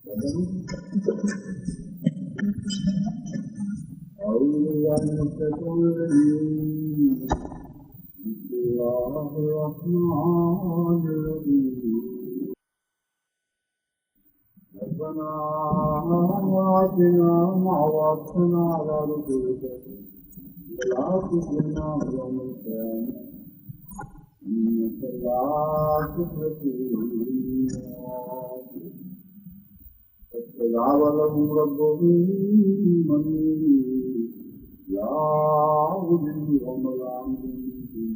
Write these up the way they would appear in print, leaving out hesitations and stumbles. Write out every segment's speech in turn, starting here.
أعوذ بالله من الشيطان الرجيم. بسم الله الرحمن الرحيم. ربنا آتنا ما وعدتنا على رسلك ولا تخزنا يوم القيامة إنك لا تخلف الميعاد. فاستجاب لهم ربهم منيب لا أضل يوم العالمين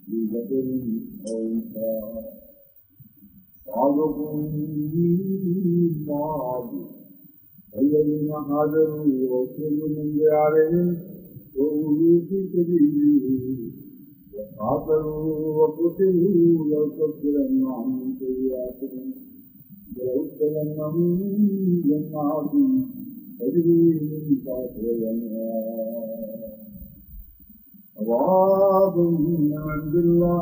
من ذكر أو أنثى بعضكم من بعض الذين هاجروا وأخرجوا من ديارهم وأوذوا في سبيلي وقاتلوا وقتلوا لأكفرن عنهم سيئاتهم ولأدخلنهم جنات تجري من تحتها الأنهار ثوابا من عند الله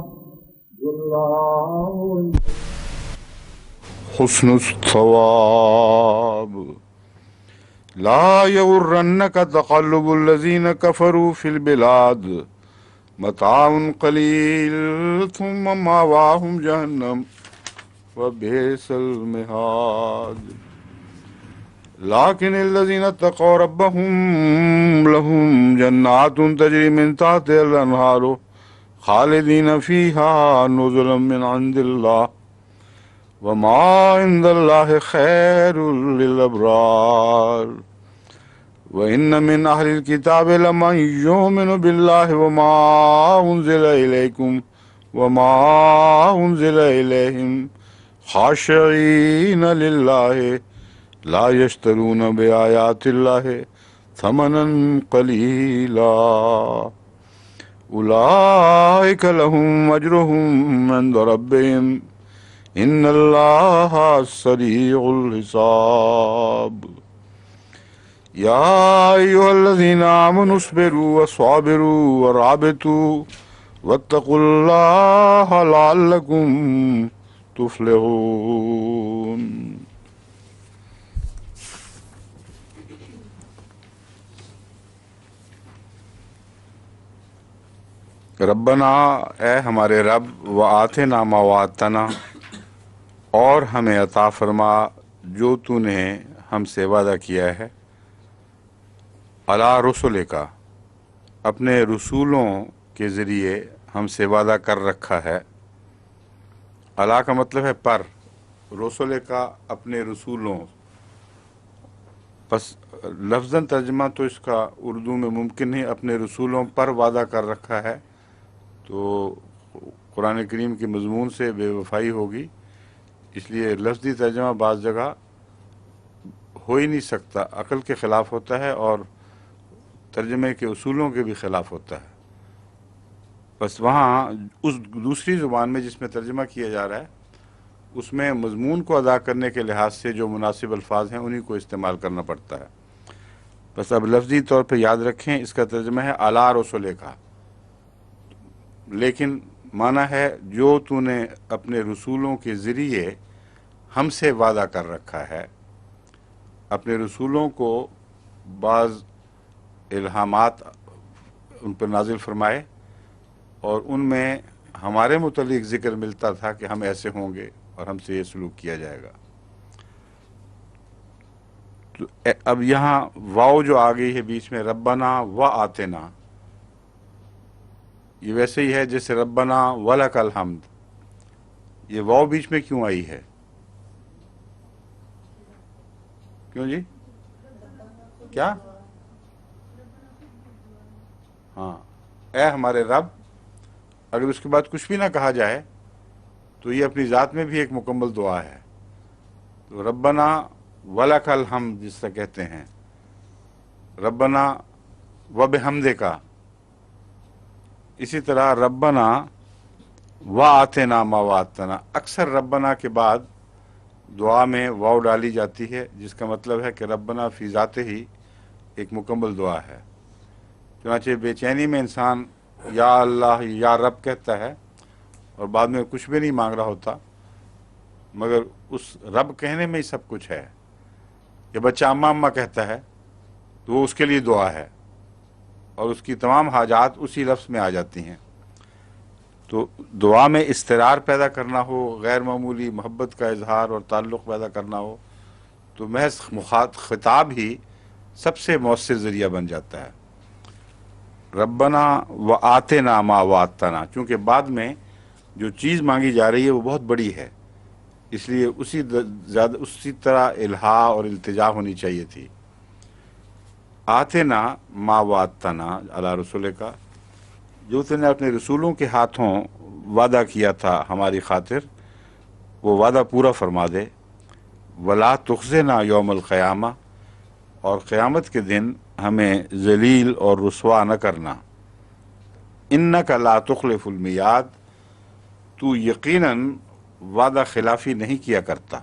والله حسن الثواب. لا يغرنك تقلب الذين كفروا في البلاد متاع قليل ثم مأواهم جهنم وبئس المهاد. لكن الذين اتقوا ربهم لهم جنات تجري من تحتها الأنهار خالدين فيها نزلا من عند الله وما عند الله خير للأبرار. وإن من أهل الكتاب لمن يؤمن بالله وما أنزل إليكم وما أنزل إليهم خاشعين لله لا يشترون بآيات الله ثمنا قليلا أولئك لهم أجرهم عند ربهم إن الله سريع الحساب. يا أيها الذين آمنوا اصبروا وصابروا ورابطوا واتقوا الله لعلكم تفلحون. ربنا اے ہمارے رب وآتنا ما وعدتنا اور ہمیں عطا فرما جو تو نے ہم سے وعدہ کیا ہے علی رسول کا اپنے رسولوں کے ذریعے ہم سے وعدہ کر رکھا ہے. علی کا مطلب ہے پر، رسول کا اپنے رسولوں. بس لفظاً ترجمہ تو اس کا اردو میں ممکن نہیں، اپنے رسولوں پر وعدہ کر رکھا ہے تو قرآن کریم کے مضمون سے بے وفائی ہوگی، اس لیے لفظی ترجمہ بعض جگہ ہو ہی نہیں سکتا، عقل کے خلاف ہوتا ہے اور ترجمے کے اصولوں کے بھی خلاف ہوتا ہے. بس وہاں اس دوسری زبان میں جس میں ترجمہ کیا جا رہا ہے اس میں مضمون کو ادا کرنے کے لحاظ سے جو مناسب الفاظ ہیں انہی کو استعمال کرنا پڑتا ہے. بس اب لفظی طور پہ یاد رکھیں اس کا ترجمہ ہے اعلیٰ رسول کا، لیکن معنی ہے جو تو نے اپنے رسولوں کے ذریعے ہم سے وعدہ کر رکھا ہے. اپنے رسولوں کو بعض الہامات ان پر نازل فرمائے اور ان میں ہمارے متعلق ذکر ملتا تھا کہ ہم ایسے ہوں گے اور ہم سے یہ سلوک کیا جائے گا. تو اب یہاں واو جو آ گئی ہے بیچ میں ربنا و آتنا، یہ ویسے ہی ہے جیسے ربنا ولک الحمد. یہ واو بیچ میں کیوں آئی ہے؟ کیوں جی؟ کیا؟ ہاں، اے ہمارے رب. اگر اس کے بعد کچھ بھی نہ کہا جائے تو یہ اپنی ذات میں بھی ایک مکمل دعا ہے. تو ربنا ولک الحمد جس سے کہتے ہیں، ربنا و بحمدک. اسی طرح ربنا و آتنا ما وعدتنا، اکثر ربنا کے بعد دعا میں واو ڈالی جاتی ہے جس کا مطلب ہے کہ ربنا فی ذات ہی ایک مکمل دعا ہے. چنانچہ بے چینی میں انسان یا اللہ یا رب کہتا ہے اور بعد میں کچھ بھی نہیں مانگ رہا ہوتا، مگر اس رب کہنے میں ہی سب کچھ ہے. جب بچہ اماں اماں کہتا ہے تو وہ اس کے لیے دعا ہے اور اس کی تمام حاجات اسی لفظ میں آ جاتی ہیں. تو دعا میں استقرار پیدا کرنا ہو، غیر معمولی محبت کا اظہار اور تعلق پیدا کرنا ہو، تو محض خطاب ہی سب سے مؤثر ذریعہ بن جاتا ہے. ربنا و آتنا ما وعدتنا، چونکہ بعد میں جو چیز مانگی جا رہی ہے وہ بہت بڑی ہے، اس لیے اسی طرح الہا اور التجا ہونی چاہیے تھی. آتنا ما وعدتنا علی رسول کا، جو تم نے اپنے رسولوں کے ہاتھوں وعدہ کیا تھا ہماری خاطر، وہ وعدہ پورا فرما دے. ولا تخزنا یوم القیامہ، اور قیامت کے دن ہمیں ذلیل اور رسوا نہ کرنا. انک لا تخلف المیعاد، تو یقیناً وعدہ خلافی نہیں کیا کرتا.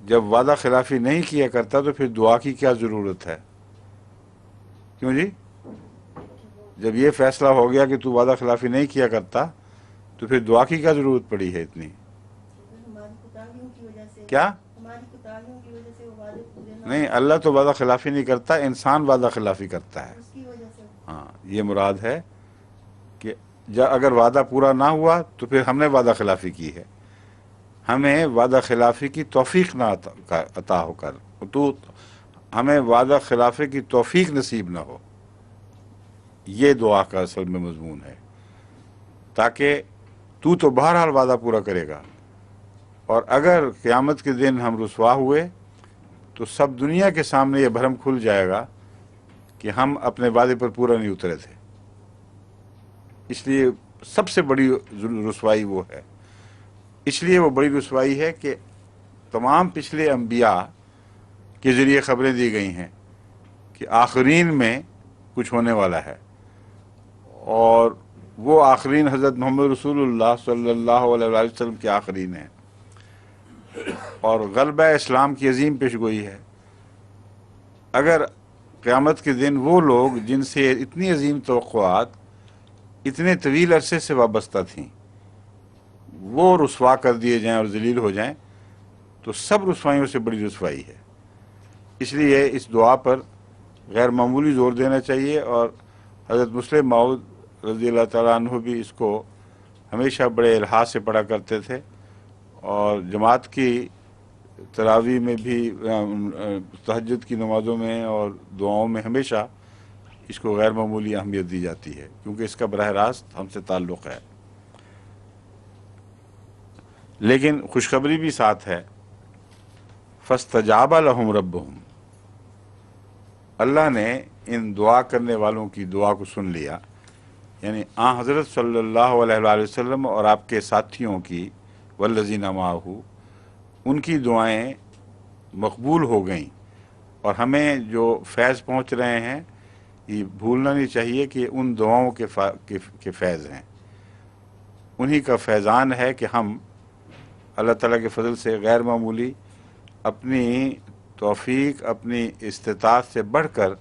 جب وعدہ خلافی نہیں کیا کرتا تو پھر دعا کی کیا ضرورت ہے؟ کیوں جی؟ جب یہ فیصلہ ہو گیا کہ تو وعدہ خلافی نہیں کیا کرتا تو پھر دعا کی کیا ضرورت پڑی ہے اتنی؟ کیا؟ نہیں، اللہ تو وعدہ خلافی نہیں کرتا، انسان وعدہ خلافی کرتا ہے. ہاں، یہ مراد ہے کہ اگر وعدہ پورا نہ ہوا تو پھر ہم نے وعدہ خلافی کی ہے. ہمیں وعدہ خلافی کی توفیق نہ عطا ہو کر تو ہمیں وعدہ خلافی کی توفیق نصیب نہ ہو، یہ دعا کا اصل میں مضمون ہے. تاکہ تو بہرحال وعدہ پورا کرے گا، اور اگر قیامت کے دن ہم رسوا ہوئے تو سب دنیا کے سامنے یہ بھرم کھل جائے گا کہ ہم اپنے وعدے پر پورا نہیں اترے تھے. اس لیے سب سے بڑی رسوائی وہ ہے. اس لیے وہ بڑی رسوائی ہے کہ تمام پچھلے انبیاء کے ذریعے خبریں دی گئی ہیں کہ آخرین میں کچھ ہونے والا ہے، اور وہ آخرین حضرت محمد رسول اللہ صلی اللہ علیہ وسلم کے آخرین ہیں، اور غلبہ اسلام کی عظیم پیشگوئی ہے. اگر قیامت کے دن وہ لوگ جن سے اتنی عظیم توقعات اتنے طویل عرصے سے وابستہ تھیں وہ رسوا کر دیے جائیں اور ذلیل ہو جائیں تو سب رسوائیوں سے بڑی رسوائی ہے. اس لیے اس دعا پر غیر معمولی زور دینا چاہیے، اور حضرت مسلم موعود رضی اللہ تعالیٰ عنہ بھی اس کو ہمیشہ بڑے الحاظ سے پڑھا کرتے تھے، اور جماعت کی تراویح میں بھی، تہجد کی نمازوں میں اور دعاؤں میں ہمیشہ اس کو غیر معمولی اہمیت دی جاتی ہے، کیونکہ اس کا براہ راست ہم سے تعلق ہے. لیکن خوشخبری بھی ساتھ ہے، فاستجاب لهم ربهم، اللہ نے ان دعا کرنے والوں کی دعا کو سن لیا. یعنی حضرت صلی اللہ علیہ وآلہ وسلم اور آپ کے ساتھیوں کی، والذین معہ، ان کی دعائیں مقبول ہو گئیں. اور ہمیں جو فیض پہنچ رہے ہیں یہ بھولنا نہیں چاہیے کہ ان دعاؤں کے فیض ہیں، انہی کا فیضان ہے کہ ہم اللہ تعالیٰ کے فضل سے غیر معمولی اپنی توفیق، اپنی استطاعت سے بڑھ کر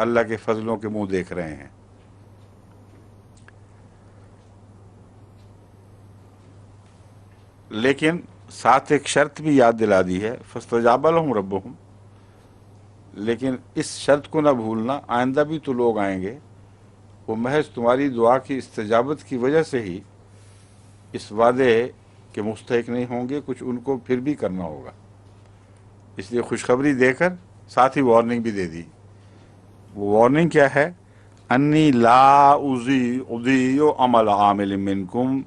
اللہ کے فضلوں کے منہ دیکھ رہے ہیں. لیکن ساتھ ایک شرط بھی یاد دلا دی ہے، فاستجاب لهم ربهم. لیکن اس شرط کو نہ بھولنا، آئندہ بھی تو لوگ آئیں گے، وہ محض تمہاری دعا کی استجابت کی وجہ سے ہی اس وعدے کے مستحق نہیں ہوں گے، کچھ ان کو پھر بھی کرنا ہوگا. اس لیے خوشخبری دے کر ساتھ ہی وارننگ بھی دے دی. وہ وارننگ کیا ہے؟ انی لا اضیع عمل عامل منکم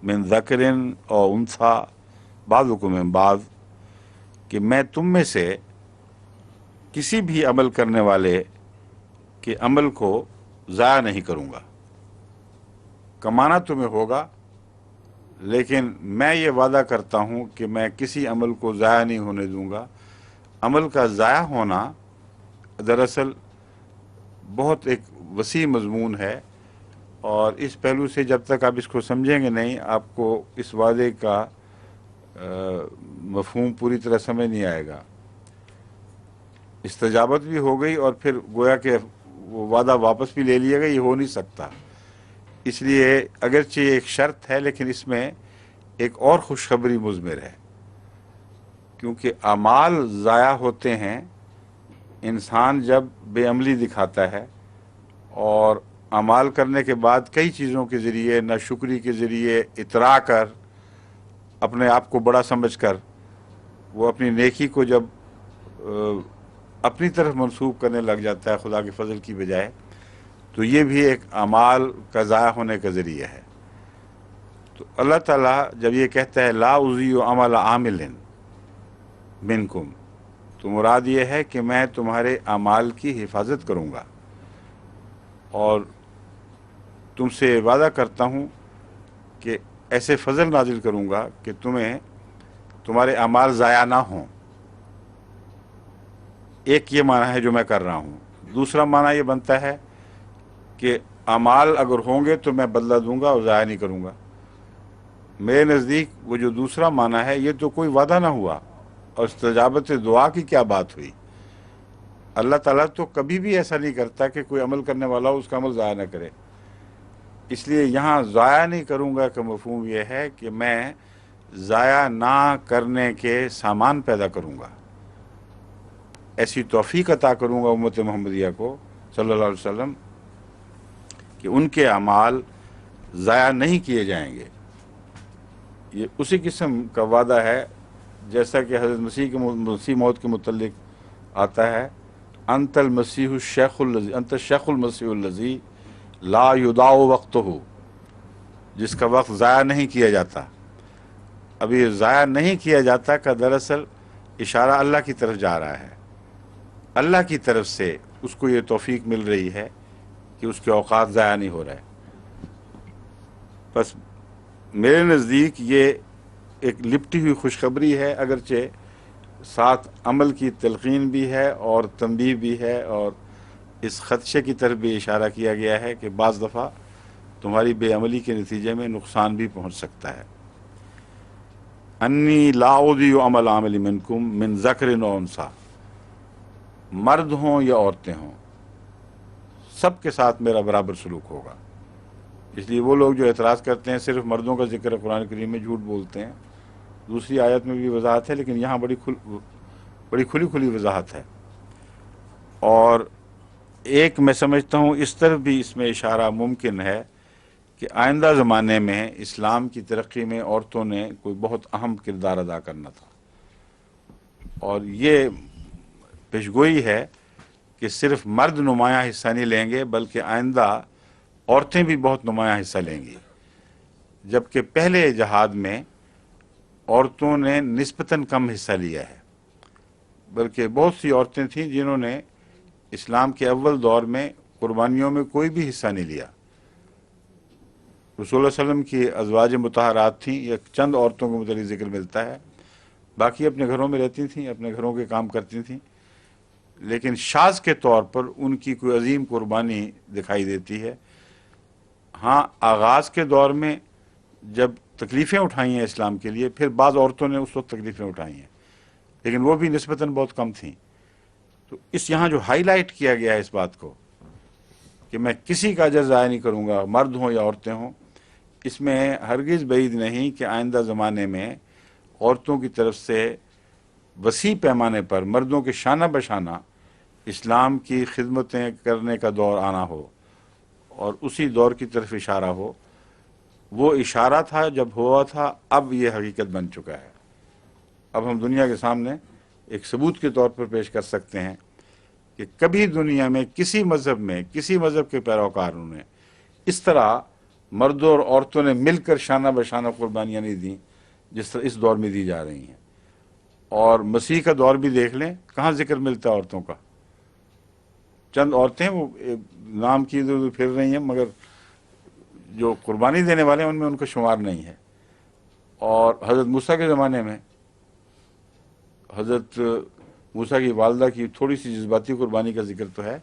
من ذکر او انثی بعضکم من بعض، کہ میں تم میں سے کسی بھی عمل کرنے والے کے عمل کو ضائع نہیں کروں گا. کمانا تمہیں ہوگا، لیکن میں یہ وعدہ کرتا ہوں کہ میں کسی عمل کو ضائع نہیں ہونے دوں گا. عمل کا ضائع ہونا دراصل بہت ایک وسیع مضمون ہے، اور اس پہلو سے جب تک آپ اس کو سمجھیں گے نہیں، آپ کو اس وعدے کا مفہوم پوری طرح سمجھ نہیں آئے گا. استجابت بھی ہو گئی اور پھر گویا کہ وہ وعدہ واپس بھی لے لیا گا، یہ ہو نہیں سکتا. اس لیے اگرچہ ایک شرط ہے لیکن اس میں ایک اور خوشخبری مضمر ہے کیونکہ اعمال ضائع ہوتے ہیں انسان جب بے عملی دکھاتا ہے، اور اعمال کرنے کے بعد کئی چیزوں کے ذریعے، ناشکری کے ذریعے اترا کر، اپنے آپ کو بڑا سمجھ کر وہ اپنی نیکی کو جب اپنی طرف منسوب کرنے لگ جاتا ہے خدا کے فضل کی بجائے، تو یہ بھی ایک اعمال کا ضائع ہونے کا ذریعہ ہے۔ تو اللہ تعالیٰ جب یہ کہتا ہے لا اضیع عمل عامل منکم، تو مراد یہ ہے کہ میں تمہارے اعمال کی حفاظت کروں گا، اور تم سے وعدہ کرتا ہوں کہ ایسے فضل نازل کروں گا کہ تمہارے اعمال ضائع نہ ہوں۔ ایک یہ معنی ہے جو میں کر رہا ہوں۔ دوسرا معنی یہ بنتا ہے کہ اعمال اگر ہوں گے تو میں بدلہ دوں گا اور ضائع نہیں کروں گا۔ میرے نزدیک وہ جو دوسرا معنی ہے، یہ تو کوئی وعدہ نہ ہوا، اور استجابت دعا کی کیا بات ہوئی۔ اللہ تعالیٰ تو کبھی بھی ایسا نہیں کرتا کہ کوئی عمل کرنے والا ہو اس کا عمل ضائع نہ کرے۔ اس لیے یہاں ضائع نہیں کروں گا کا مفہوم یہ ہے کہ میں ضائع نہ کرنے کے سامان پیدا کروں گا، ایسی توفیق عطا کروں گا امت محمدیہ کو صلی اللہ علیہ وسلم کہ ان کے اعمال ضائع نہیں کیے جائیں گے۔ یہ اسی قسم کا وعدہ ہے جیسا کہ حضرت مسیح موعود کے متعلق آتا ہے، انت الشیخ المسیح الذی لا یضاع وقتہ، جس کا وقت ضائع نہیں کیا جاتا۔ اب یہ ضائع نہیں کیا جاتا کا دراصل اشارہ اللہ کی طرف جا رہا ہے۔ اللہ کی طرف سے اس کو یہ توفیق مل رہی ہے کہ اس کے اوقات ضائع نہیں ہو رہے۔ بس میرے نزدیک یہ ایک لپٹی ہوئی خوشخبری ہے، اگرچہ ساتھ عمل کی تلقین بھی ہے اور تنبیہ بھی ہے، اور اس خدشے کی طرف بھی اشارہ کیا گیا ہے کہ بعض دفعہ تمہاری بے عملی کے نتیجے میں نقصان بھی پہنچ سکتا ہے۔ انی لا اضیع عمل عامل منکم من ذکر و انثی، مرد ہوں یا عورتیں ہوں، سب کے ساتھ میرا برابر سلوک ہوگا۔ اس لیے وہ لوگ جو اعتراض کرتے ہیں صرف مردوں کا ذکر قرآن کریم میں، جھوٹ بولتے ہیں۔ دوسری آیت میں بھی وضاحت ہے، لیکن یہاں بڑی کھلی وضاحت ہے۔ اور ایک میں سمجھتا ہوں اس طرف بھی اس میں اشارہ ممکن ہے کہ آئندہ زمانے میں اسلام کی ترقی میں عورتوں نے کوئی بہت اہم کردار ادا کرنا تھا، اور یہ پیشگوئی ہے کہ صرف مرد نمایاں حصہ نہیں لیں گے بلکہ آئندہ عورتیں بھی بہت نمایاں حصہ لیں گی، جبکہ پہلے جہاد میں عورتوں نے نسبتاً کم حصہ لیا ہے، بلکہ بہت سی عورتیں تھیں جنہوں نے اسلام کے اول دور میں قربانیوں میں کوئی بھی حصہ نہیں لیا۔ رسول اللہ علیہ وسلم کی ازواج مطہرات تھیں، یہ چند عورتوں کو متعلق ذکر ملتا ہے، باقی اپنے گھروں میں رہتی تھیں، اپنے گھروں کے کام کرتی تھیں، لیکن شاذ کے طور پر ان کی کوئی عظیم قربانی دکھائی دیتی ہے۔ ہاں، آغاز کے دور میں جب تکلیفیں اٹھائی ہیں اسلام کے لیے، پھر بعض عورتوں نے اس وقت تکلیفیں اٹھائی ہیں، لیکن وہ بھی نسبتاً بہت کم تھیں۔ تو یہاں جو ہائی لائٹ کیا گیا ہے اس بات کو کہ میں کسی کا اجر ضائع نہیں کروں گا، مرد ہوں یا عورتیں ہوں، اس میں ہرگز بعید نہیں کہ آئندہ زمانے میں عورتوں کی طرف سے وسیع پیمانے پر مردوں کے شانہ بشانہ اسلام کی خدمتیں کرنے کا دور آنا ہو، اور اسی دور کی طرف اشارہ ہو۔ وہ اشارہ تھا جب ہوا تھا، اب یہ حقیقت بن چکا ہے۔ اب ہم دنیا کے سامنے ایک ثبوت کے طور پر پیش کر سکتے ہیں کہ کبھی دنیا میں کسی مذہب کے پیروکاروں نے اس طرح مردوں اور عورتوں نے مل کر شانہ بشانہ قربانیاں نہیں دیں جس طرح اس دور میں دی جا رہی ہیں۔ اور مسیح کا دور بھی دیکھ لیں، کہاں ذکر ملتا ہے عورتوں کا؟ چند عورتیں وہ نام کی ادھر ادھر پھر رہی ہیں، مگر جو قربانی دینے والے ہیں ان میں ان کا شمار نہیں ہے۔ اور حضرت موسیٰ کے زمانے میں حضرت موسیٰ کی والدہ کی تھوڑی سی جذباتی قربانی کا ذکر تو ہے،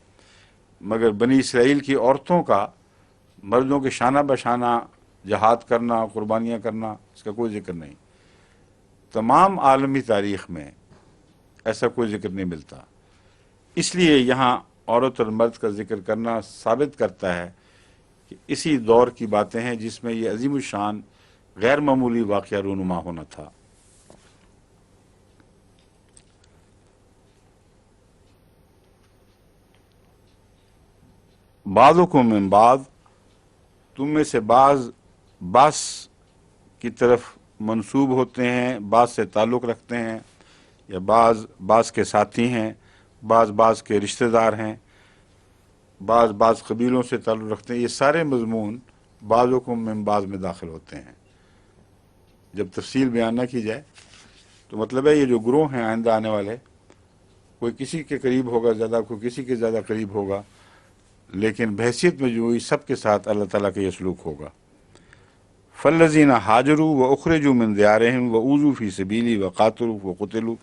مگر بنی اسرائیل کی عورتوں کا مردوں کے شانہ بشانہ جہاد کرنا، قربانیاں کرنا، اس کا کوئی ذکر نہیں۔ تمام عالمی تاریخ میں ایسا کوئی ذکر نہیں ملتا۔ اس لیے یہاں عورت اور مرد کا ذکر کرنا ثابت کرتا ہے کہ اسی دور کی باتیں ہیں جس میں یہ عظیم الشان غیر معمولی واقعہ رونما ہونا تھا۔ بعضکم من بعض، تم میں سے بعض کی طرف منسوب ہوتے ہیں، بعض سے تعلق رکھتے ہیں، یا بعض کے ساتھی ہیں، بعض کے رشتہ دار ہیں، بعض قبیلوں سے تعلق رکھتے ہیں. یہ سارے مضمون بعضکم من بعض میں داخل ہوتے ہیں. جب تفصیل بیان نہ کی جائے تو مطلب ہے یہ جو گروہ ہیں آئندہ آنے والے، کوئی کسی کے قریب ہوگا زیادہ، کوئی کسی کے زیادہ قریب ہوگا، لیکن بحیثیت مجموعی سب کے ساتھ اللہ تعالیٰ کا یہ سلوک ہوگا. فالذین ہاجروا واخرجوا من دیارہم واوذوا فی سبیلی وقاتلوا وقتلوا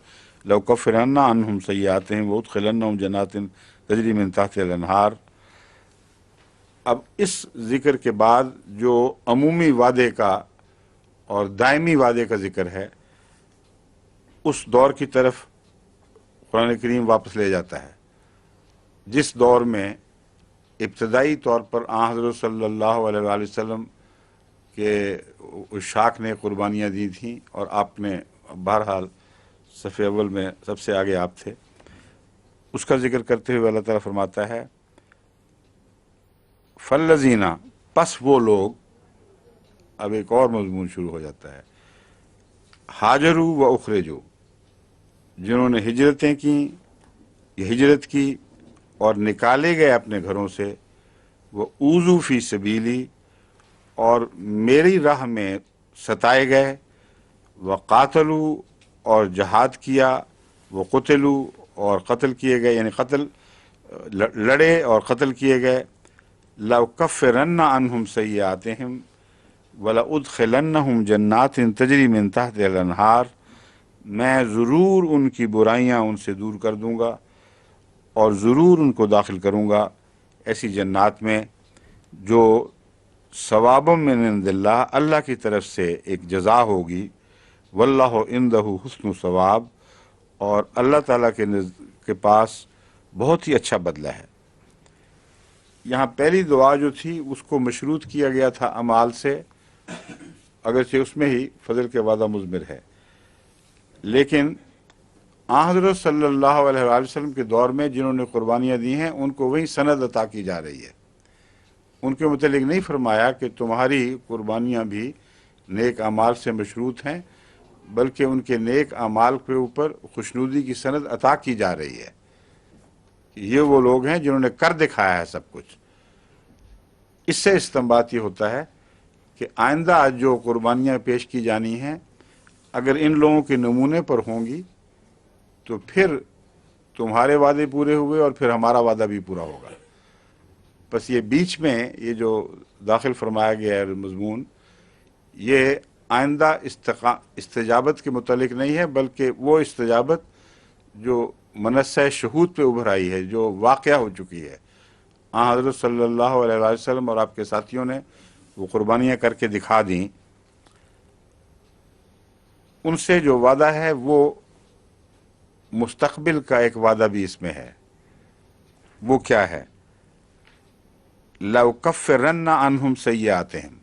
لأکفرن عنہم سیئاتہم وادخلنہم جنات تجری من تحتہا الانہار. اب اس ذکر کے بعد جو عمومی وعدے کا اور دائمی وعدے کا ذکر ہے، اس دور کی طرف قرآن کریم واپس لے جاتا ہے جس دور میں ابتدائی طور پر آن حضرت صلی اللہ علیہ وآلہ وسلم کے عشاق نے قربانیاں دی تھیں، اور آپ نے بہرحال صف اول میں سب سے آگے آپ تھے. اس کا ذکر کرتے ہوئے اللہ تعالیٰ فرماتا ہے فالذین، پس وہ لوگ، اب ایک اور مضمون شروع ہو جاتا ہے، ہاجروا و اخرجوا، جنہوں نے ہجرتیں کیں یا ہجرت کی اور نکالے گئے اپنے گھروں سے، وہ اوذوا فی سبیلی، اور میری راہ میں ستائے گئے، وقاتلوا، اور جہاد کیا، وقتلوا، اور قتل کیے گئے، یعنی لڑے اور قتل کیے گئے. لأکفرن عنہم سیئاتہم وَلَأُدْخِلَنَّهُمْ جَنَّاتٍ تَجْرِی مِن تَحْتِہَا الْأَنْہَار، میں ضرور ان کی برائیاں ان سے دور کر دوں گا اور ضرور ان کو داخل کروں گا ایسی جنات میں جو ثواب من عند اللہ، اللہ کی طرف سے ایک جزا ہوگی، واللہ عندہ حسن ثواب، اور اللہ تعالیٰ کے پاس بہت ہی اچھا بدلہ ہے. یہاں پہلی دعا جو تھی اس کو مشروط کیا گیا تھا اعمال سے، اگرچہ اس میں ہی فضل کے وعدہ مضمر ہے، لیکن آن حضرت صلی اللہ علیہ وآلہ وسلم کے دور میں جنہوں نے قربانیاں دی ہیں ان کو وہی سند عطا کی جا رہی ہے. ان کے متعلق نہیں فرمایا کہ تمہاری قربانیاں بھی نیک اعمال سے مشروط ہیں، بلکہ ان کے نیک اعمال کے اوپر خوشنودی کی سند عطا کی جا رہی ہے. یہ وہ لوگ ہیں جنہوں نے کر دکھایا ہے سب کچھ. اس سے استنباط یہ ہوتا ہے کہ آئندہ جو قربانیاں پیش کی جانی ہیں اگر ان لوگوں کے نمونے پر ہوں گی تو پھر تمہارے وعدے پورے ہوئے اور پھر ہمارا وعدہ بھی پورا ہوگا. بس یہ بیچ میں یہ جو داخل فرمایا گیا ہے مضمون، یہ آئندہ استجابت کے متعلق نہیں ہے، بلکہ وہ استجابت جو منصہ شہود پہ ابھر آئی ہے، جو واقعہ ہو چکی ہے. حضرت صلی اللہ علیہ وسلم اور آپ کے ساتھیوں نے وہ قربانیاں کر کے دکھا دیں. ان سے جو وعدہ ہے وہ مستقبل کا ایک وعدہ بھی اس میں ہے. وہ کیا ہے؟ لَأُكَفِّرَنَّ عَنْهُمْ سَيِّئَاتِهِمْ،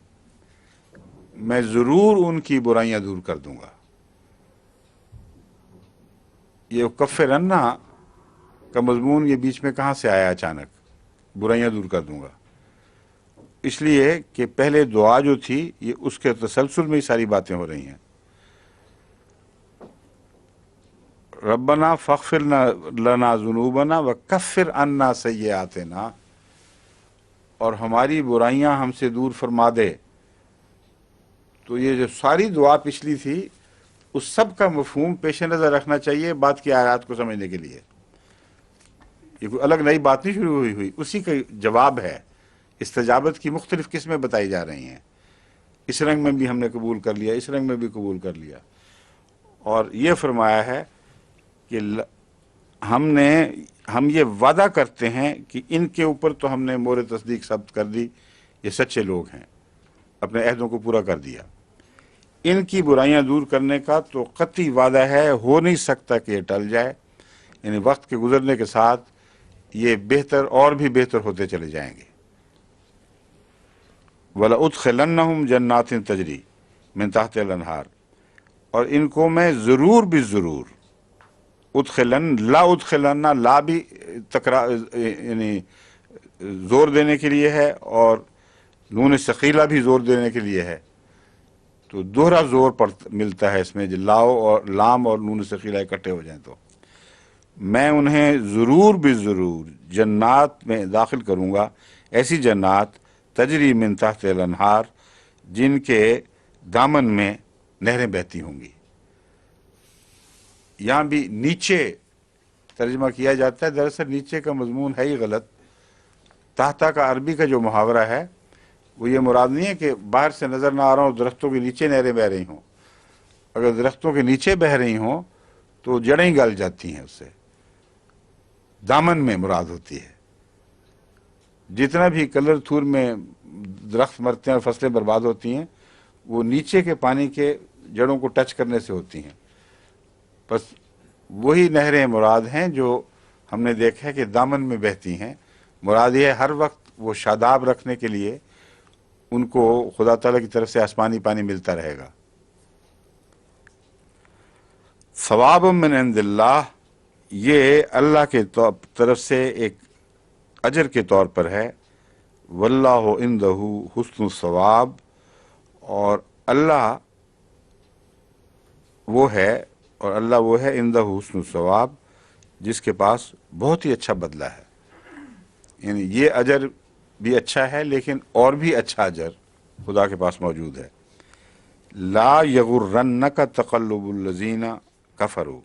میں ضرور ان کی برائیاں دور کر دوں گا. یہ اکفرن کا مضمون یہ بیچ میں کہاں سے آیا اچانک؟ برائیاں دور کر دوں گا، اس لیے کہ پہلے دعا جو تھی یہ اس کے تسلسل میں ہی ساری باتیں ہو رہی ہیں. ربنا فاغفر لنا ذنوبنا وکفر عنا سیئاتنا، اور ہماری برائیاں ہم سے دور فرما دے. تو یہ جو ساری دعا پچھلی تھی اس سب کا مفہوم پیش نظر رکھنا چاہیے بات کی آیات کو سمجھنے کے لیے. یہ کوئی الگ نئی بات نہیں شروع ہوئی، اسی کا جواب ہے. استجابت کی مختلف قسمیں بتائی جا رہی ہیں. اس رنگ میں بھی ہم نے قبول کر لیا، اس رنگ میں بھی قبول کر لیا، اور یہ فرمایا ہے کہ ہم یہ وعدہ کرتے ہیں کہ ان کے اوپر تو ہم نے مہر تصدیق ثبت کر دی، یہ سچے لوگ ہیں، اپنے عہدوں کو پورا کر دیا. ان کی برائیاں دور کرنے کا تو قطعی وعدہ ہے، ہو نہیں سکتا کہ یہ ٹل جائے. یعنی وقت کے گزرنے کے ساتھ یہ بہتر اور بھی بہتر ہوتے چلے جائیں گے. وَلَأُدْخِلَنَّهُمْ جَنَّاتٍ تَجْرِی مِن تَحْتِهَا الْأَنْہَار، اور ان کو میں ضرور بھی ضرور، ادخلن لا بھی یعنی زور دینے کے لیے ہے اور نون ثقیلہ بھی زور دینے کے لیے ہے، تو دوہرا زور ملتا ہے اس میں، جو لاؤ اور لام اور نون ثقیلہ اکٹھے ہو جائیں تو میں انہیں ضرور بھی ضرور جنات میں داخل کروں گا، ایسی جنات تجری من تحت الانہار جن کے دامن میں نہریں بہتی ہوں گی۔ یہاں بھی نیچے ترجمہ کیا جاتا ہے، دراصل نیچے کا مضمون ہے ہی غلط۔ تحتا کا عربی کا جو محاورہ ہے وہ یہ مراد نہیں ہے کہ باہر سے نظر نہ آ رہا ہوں، درختوں کے نیچے نہریں بہہ رہی ہوں۔ اگر درختوں کے نیچے بہہ رہی ہوں تو جڑیں گل جاتی ہیں، اس سے دامن میں مراد ہوتی ہے۔ جتنا بھی کلر تھور میں درخت مرتے ہیں اور فصلیں برباد ہوتی ہیں، وہ نیچے کے پانی کے جڑوں کو ٹچ کرنے سے ہوتی ہیں۔ بس وہی نہریں مراد ہیں جو ہم نے دیکھا ہے کہ دامن میں بہتی ہیں۔ مراد یہ ہے ہر وقت وہ شاداب رکھنے کے لیے ان کو خدا تعالیٰ کی طرف سے آسمانی پانی ملتا رہے گا۔ ثواب من عند اللہ، یہ اللہ کے طرف سے ایک اجر کے طور پر ہے۔ واللہ عندہ حسن الثواب، اور اللہ وہ ہے عندہ حسن الثواب جس کے پاس بہت ہی اچھا بدلہ ہے۔ یعنی یہ اجر بھی اچھا ہے، لیکن اور بھی اچھا اجر خدا کے پاس موجود ہے۔ لا یغرنک تقلب الذین کفروا،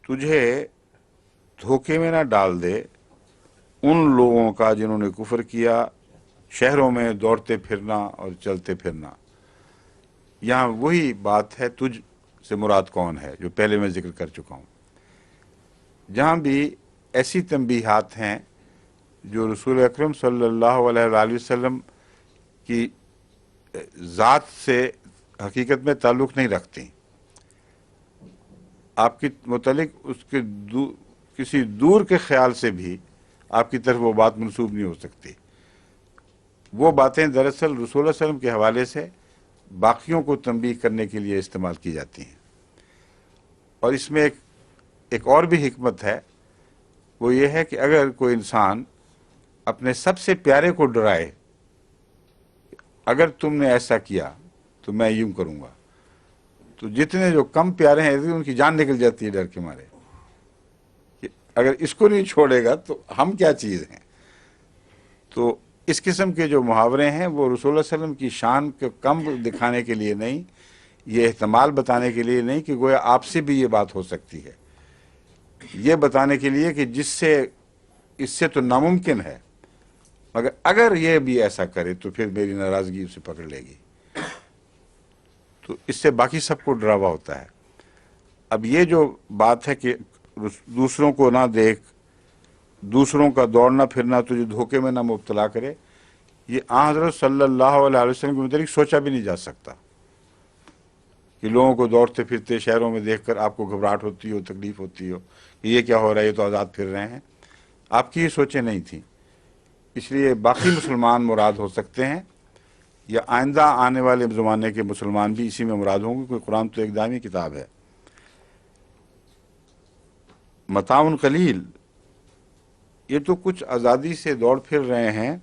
تجھے دھوکے میں نہ ڈال دے ان لوگوں کا جنہوں نے کفر کیا، شہروں میں دوڑتے پھرنا اور چلتے پھرنا۔ یہاں وہی بات ہے، تجھ سے مراد کون ہے، جو پہلے میں ذکر کر چکا ہوں۔ جہاں بھی ایسی تنبیہات ہیں جو رسول اکرم صلی اللہ علیہ وآلہ وسلم کی ذات سے حقیقت میں تعلق نہیں رکھتی، آپ کے متعلق اس کے کسی دور کے خیال سے بھی آپ کی طرف وہ بات منسوب نہیں ہو سکتی۔ وہ باتیں دراصل رسول اللہ صلی اللہ علیہ وسلم کے حوالے سے باقیوں کو تنبیہ کرنے کے لیے استعمال کی جاتی ہیں۔ اور اس میں ایک اور بھی حکمت ہے، وہ یہ ہے کہ اگر کوئی انسان اپنے سب سے پیارے کو ڈرائے، اگر تم نے ایسا کیا تو میں یوں کروں گا، تو جتنے جو کم پیارے ہیں ان کی جان نکل جاتی ہے ڈر کے مارے کہ اگر اس کو نہیں چھوڑے گا تو ہم کیا چیز ہیں۔ تو اس قسم کے جو محاورے ہیں وہ رسول اللہ علیہ وسلم کی شان کو کم دکھانے کے لیے نہیں، یہ احتمال بتانے کے لیے نہیں کہ گویا آپ سے بھی یہ بات ہو سکتی ہے، یہ بتانے کے لیے کہ اس سے تو ناممکن ہے، مگر اگر یہ بھی ایسا کرے تو پھر میری ناراضگی اسے پکڑ لے گی۔ تو اس سے باقی سب کو ڈراوا ہوتا ہے۔ اب یہ جو بات ہے کہ دوسروں کو نہ دیکھ، دوسروں کا دوڑنا پھرنا تجھے دھوکے میں نہ مبتلا کرے، یہ آن حضرت صلی اللہ علیہ وسلم کے متعلق سوچا بھی نہیں جا سکتا کہ لوگوں کو دوڑتے پھرتے شہروں میں دیکھ کر آپ کو گھبراہٹ ہوتی ہو، تکلیف ہوتی ہو کہ یہ کیا ہو رہا ہے، یہ تو آزاد پھر رہے ہیں۔ آپ کی یہ سوچیں نہیں تھیں، اس لیے باقی مسلمان مراد ہو سکتے ہیں، یا آئندہ آنے والے زمانے کے مسلمان بھی اسی میں مراد ہوں گے، کیونکہ قرآن تو ایک دائمی کتاب ہے۔ متاع قلیل، یہ تو کچھ آزادی سے دوڑ پھر رہے ہیں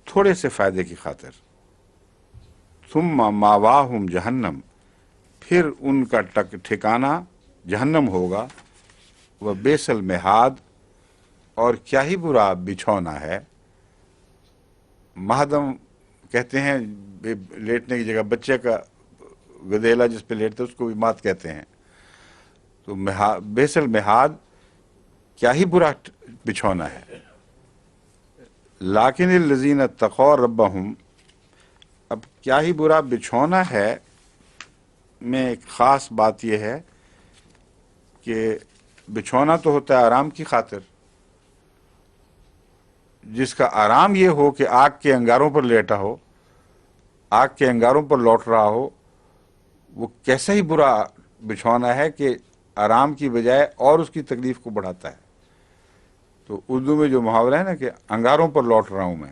تھوڑے سے فائدے کی خاطر۔ ثم ماواہم جہنم، پھر ان کا ٹھکانہ جہنم ہوگا، وبئس المہاد، اور کیا ہی برا بچھونا ہے۔ مہدم کہتے ہیں لیٹنے کی جگہ، بچے کا گدیلا جس پہ لیٹتے اس کو بھی مات کہتے ہیں۔ تو بئس المہاد، کیا ہی برا بچھونا ہے۔ لیکن الذین اتقوا ربہم، اب کیا ہی برا بچھونا ہے میں ایک خاص بات یہ ہے کہ بچھونا تو ہوتا ہے آرام کی خاطر، جس کا آرام یہ ہو کہ آگ کے انگاروں پر لیٹا ہو، آگ کے انگاروں پر لوٹ رہا ہو، وہ کیسا ہی برا بچھونا ہے کہ آرام کی بجائے اور اس کی تکلیف کو بڑھاتا ہے۔ تو اردو میں جو محاورہ ہے نا کہ انگاروں پر لوٹ رہا ہوں میں،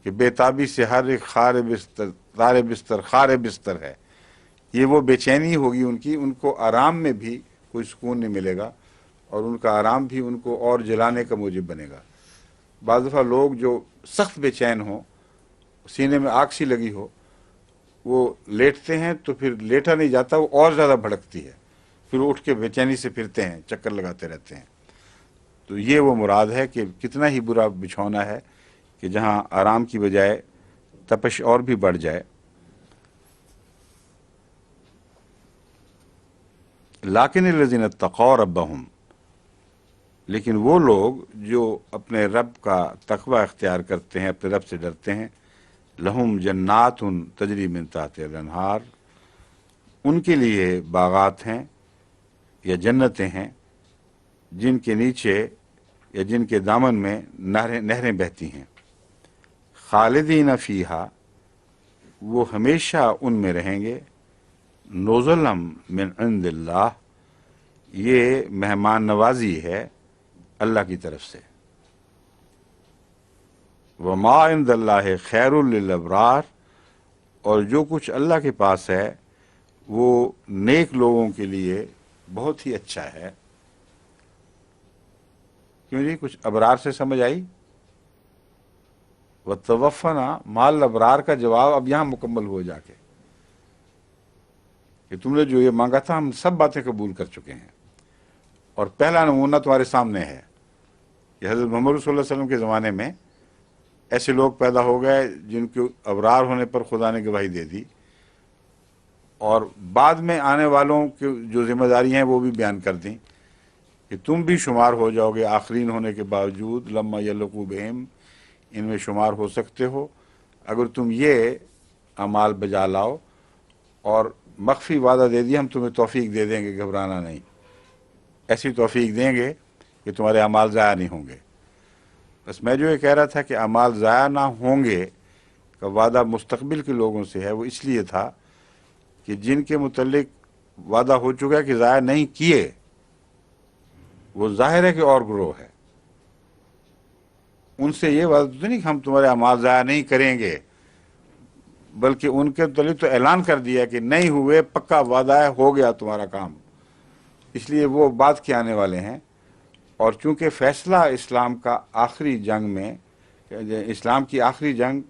کہ بے تابی سے ہر ایک خار بستر، تار بستر، خار بستر ہے، یہ وہ بے چینی ہوگی ان کی، ان کو آرام میں بھی کوئی سکون نہیں ملے گا، اور ان کا آرام بھی ان کو اور جلانے کا موجب بنے گا۔ بعض دفعہ لوگ جو سخت بے چین ہوں، سینے میں آگ سی لگی ہو، وہ لیٹتے ہیں تو پھر لیٹا نہیں جاتا، وہ اور زیادہ بھڑکتی ہے، پھر وہ اٹھ کے بے چینی سے پھرتے ہیں، چکر لگاتے رہتے ہیں۔ تو یہ وہ مراد ہے کہ کتنا ہی برا بچھونا ہے کہ جہاں آرام کی بجائے تپش اور بھی بڑھ جائے۔ لیکن الذین اتقوا ربہم، لیکن وہ لوگ جو اپنے رب کا تقوی اختیار کرتے ہیں، اپنے رب سے ڈرتے ہیں، لہم جنات تجری من تحتہا الانہار، ان کے لیے باغات ہیں یا جنتیں ہیں جن کے نیچے یا جن کے دامن میں نہریں بہتی ہیں، خالدین فیہا، وہ ہمیشہ ان میں رہیں گے، نزلا من عند اللہ، یہ مہمان نوازی ہے اللہ کی طرف سے، وما عند اللہ خیر للابرار، اور جو کچھ اللہ کے پاس ہے وہ نیک لوگوں کے لیے بہت ہی اچھا ہے۔ کیوں جی، کچھ ابرار سے سمجھ آئی؟ وتوفنا مال ابرار کا جواب اب یہاں مکمل ہو جا کے کہ تم نے جو یہ مانگا تھا ہم سب باتیں قبول کر چکے ہیں، اور پہلا نمونہ تمہارے سامنے ہے کہ حضرت محمد صلی اللہ علیہ وسلم کے زمانے میں ایسے لوگ پیدا ہو گئے جن کے ابرار ہونے پر خدا نے گواہی دے دی، اور بعد میں آنے والوں کی جو ذمہ داری ہیں وہ بھی بیان کر دیں کہ تم بھی شمار ہو جاؤ گے آخرین ہونے کے باوجود، لما یلقوا بہم، ان میں شمار ہو سکتے ہو اگر تم یہ اعمال بجا لاؤ، اور مخفی وعدہ دے دیا ہم تمہیں توفیق دے دیں گے، گھبرانا نہیں، ایسی توفیق دیں گے کہ تمہارے اعمال ضائع نہیں ہوں گے۔ بس میں جو یہ کہہ رہا تھا کہ اعمال ضائع نہ ہوں گے کا وعدہ مستقبل کے لوگوں سے ہے، وہ اس لیے تھا کہ جن کے متعلق وعدہ ہو چکا ہے کہ ضائع نہیں کیے، وہ ظاہر ہے کہ اور گروہ ہے، ان سے یہ وعدہ تو نہیں کہ ہم تمہارے اعمال ضائع نہیں کریں گے، بلکہ ان کے متعلق تو اعلان کر دیا کہ نہیں ہوئے، پکا وعدہ ہے، ہو گیا تمہارا کام، اس لیے وہ بعد کے آنے والے ہیں۔ اور چونکہ فیصلہ اسلام کا آخری جنگ میں، اسلام کی آخری جنگ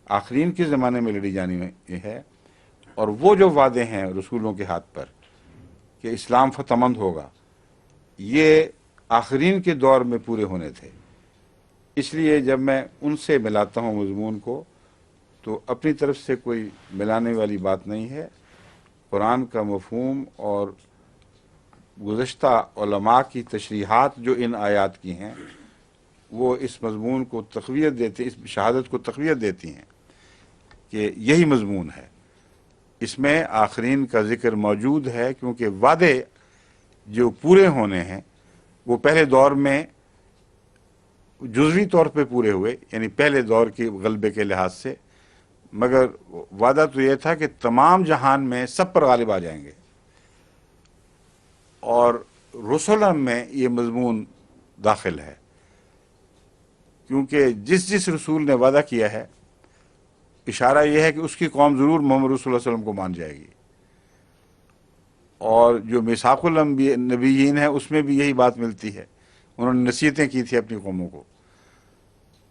آخرین کے زمانے میں لڑی جانی ہے، اور وہ جو وعدے ہیں رسولوں کے ہاتھ پر کہ اسلام فتح مند ہوگا، یہ آخرین کے دور میں پورے ہونے تھے۔ اس لیے جب میں ان سے ملاتا ہوں مضمون کو تو اپنی طرف سے کوئی ملانے والی بات نہیں ہے، قرآن کا مفہوم اور گزشتہ علماء کی تشریحات جو ان آیات کی ہیں وہ اس مضمون کو تقویت دیتے، اس شہادت کو تقویت دیتی ہیں کہ یہی مضمون ہے۔ اس میں آخرین کا ذکر موجود ہے کیونکہ وعدے جو پورے ہونے ہیں وہ پہلے دور میں جزوی طور پہ پورے ہوئے، یعنی پہلے دور کے غلبے کے لحاظ سے، مگر وعدہ تو یہ تھا کہ تمام جہان میں سب پر غالب آ جائیں گے، اور رسولم میں یہ مضمون داخل ہے کیونکہ جس رسول نے وعدہ کیا ہے، اشارہ یہ ہے کہ اس کی قوم ضرور محمد رسول اللہ علیہ وسلم کو مان جائے گی، اور جو میثاق النبیین ہے اس میں بھی یہی بات ملتی ہے، انہوں نے نصیحتیں کی تھی اپنی قوموں کو۔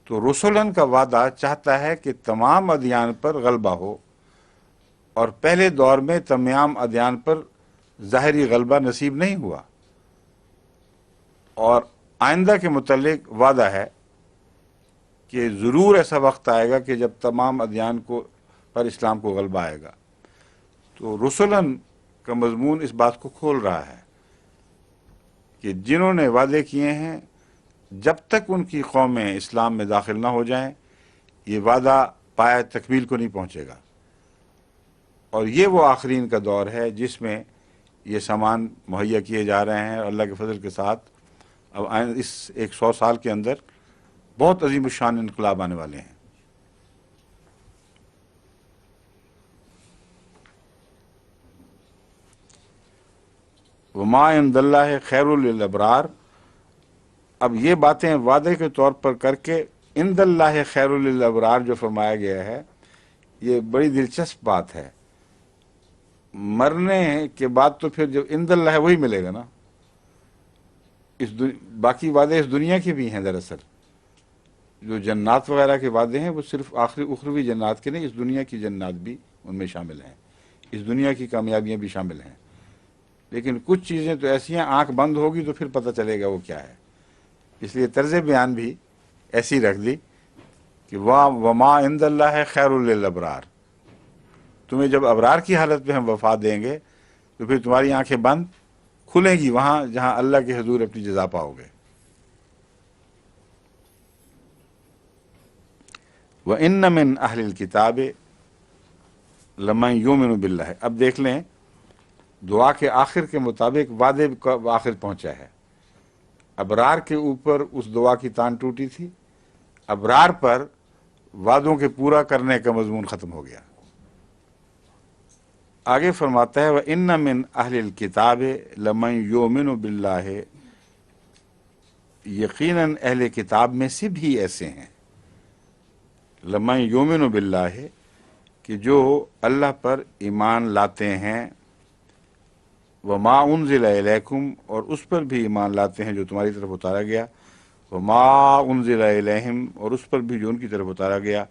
تو رسولن کا وعدہ چاہتا ہے کہ تمام ادیان پر غلبہ ہو، اور پہلے دور میں تمام ادیان پر ظاہری غلبہ نصیب نہیں ہوا، اور آئندہ کے متعلق وعدہ ہے کہ ضرور ایسا وقت آئے گا کہ جب تمام ادیان کو پر اسلام کو غلبہ آئے گا۔ تو رسولن کا مضمون اس بات کو کھول رہا ہے کہ جنہوں نے وعدے کیے ہیں جب تک ان کی قومیں اسلام میں داخل نہ ہو جائیں یہ وعدہ پائے تکمیل کو نہیں پہنچے گا، اور یہ وہ آخرین کا دور ہے جس میں یہ سامان مہیا کیے جا رہے ہیں، اور اللہ کے فضل کے ساتھ اب اس 100 سال کے اندر بہت عظیم الشان انقلاب آنے والے ہیں۔ وما عند اللہ خیر للابرار، اب یہ باتیں وعدے کے طور پر کر کے عند اللہ خیر للابرار جو فرمایا گیا ہے، یہ بڑی دلچسپ بات ہے۔ مرنے کے بعد تو پھر جو عند اللہ ہے وہی ملے گا نا، باقی وعدے اس دنیا کے بھی ہیں دراصل. جو جنات وغیرہ کے وعدے ہیں وہ صرف آخری اخروی جنات کے نہیں، اس دنیا کی جنات بھی ان میں شامل ہیں، اس دنیا کی کامیابیاں بھی شامل ہیں. لیکن کچھ چیزیں تو ایسی ہیں آنکھ بند ہوگی تو پھر پتہ چلے گا وہ کیا ہے. اس لیے طرز بیان بھی ایسی رکھ دی کہ وما عند اللہ ہے خیر للابرار. تمہیں جب ابرار کی حالت میں ہم وفات دیں گے تو پھر تمہاری آنکھیں بند کھلیں گی وہاں جہاں اللہ کے حضور اپنی جزا پاؤ گے. وَإِنَّ مِنْ أَهْلِ الْكِتَابِ لَمَنْ يُؤْمِنُ بِاللَّهِ. اب دیکھ لیں دعا کے آخر کے مطابق وعدے کا آخر پہنچا ہے. ابرار کے اوپر اس دعا کی تان ٹوٹی تھی، ابرار پر وعدوں کے پورا کرنے کا مضمون ختم ہو گیا. آگے فرماتا ہے وَإِنَّ مِنْ أَهْلِ الْكِتَابِ لَمَنْ يُؤْمِنُ بِاللَّهِ. یقیناً اہل کتاب میں سے بھی ایسے ہیں لَمَنْ يُؤْمِنُ بِاللَّهِ کہ جو اللہ پر ایمان لاتے ہیں، وَمَا أُنزِلَ إِلَيْكُمْ اور اس پر بھی ایمان لاتے ہیں جو تمہاری طرف اتارا گیا، وَمَا أُنزِلَ إِلَيْهِمْ اور اس پر بھی جو ان کی طرف اتارا گیا،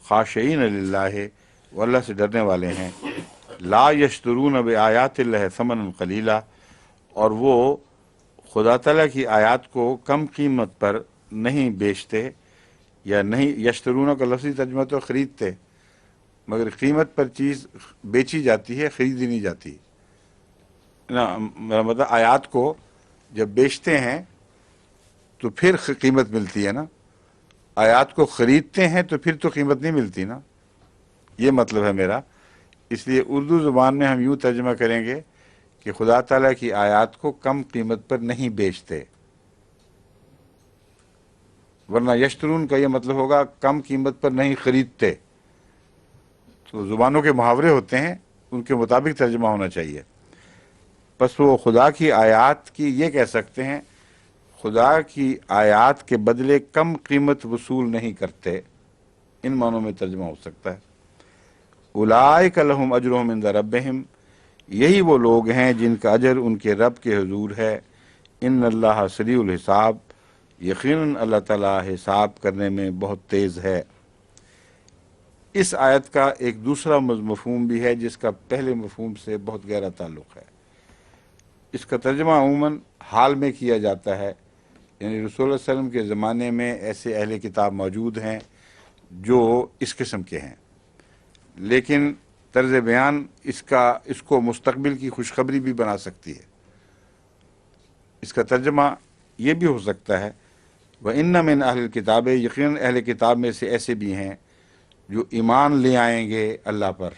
خاشعین للہ وہ اللہ سے ڈرنے والے ہیں، لا یشترون بآیات اللہ ثمنا قلیلا اور وہ خدا تعالیٰ کی آیات کو کم قیمت پر نہیں بیچتے، یا نہیں، یشترون کا لفظی ترجمہ تو خریدتے، مگر قیمت پر چیز بیچی جاتی ہے، خریدی نہیں جاتی نا. میرا مطلب آیات کو جب بیچتے ہیں تو پھر قیمت ملتی ہے نا، آیات کو خریدتے ہیں تو پھر تو قیمت نہیں ملتی نا، یہ مطلب ہے میرا. اس لیے اردو زبان میں ہم یوں ترجمہ کریں گے کہ خدا تعالیٰ کی آیات کو کم قیمت پر نہیں بیچتے، ورنہ یشترون کا یہ مطلب ہوگا کم قیمت پر نہیں خریدتے. تو زبانوں کے محاورے ہوتے ہیں، ان کے مطابق ترجمہ ہونا چاہیے. بس وہ خدا کی آیات کی یہ کہہ سکتے ہیں خدا کی آیات کے بدلے کم قیمت وصول نہیں کرتے، ان معنوں میں ترجمہ ہو سکتا ہے. اولئک لہم اجرہم عند ربہم یہی وہ لوگ ہیں جن کا اجر ان کے رب کے حضور ہے. ان اللہ سریع الحساب یقیناً اللہ تعالیٰ حساب کرنے میں بہت تیز ہے. اس آیت کا ایک دوسرا مفہوم بھی ہے جس کا پہلے مفہوم سے بہت گہرا تعلق ہے. اس کا ترجمہ عموماً حال میں کیا جاتا ہے، یعنی رسول اللہ علیہ وسلم کے زمانے میں ایسے اہل کتاب موجود ہیں جو اس قسم کے ہیں، لیکن طرز بیان اس کو مستقبل کی خوشخبری بھی بنا سکتی ہے. اس کا ترجمہ یہ بھی ہو سکتا ہے وَإِنَّ مِنْ أَهْلِ الْكِتَابِ یقیناً اہل کتاب میں سے ایسے بھی ہیں جو ایمان لے آئیں گے اللہ پر،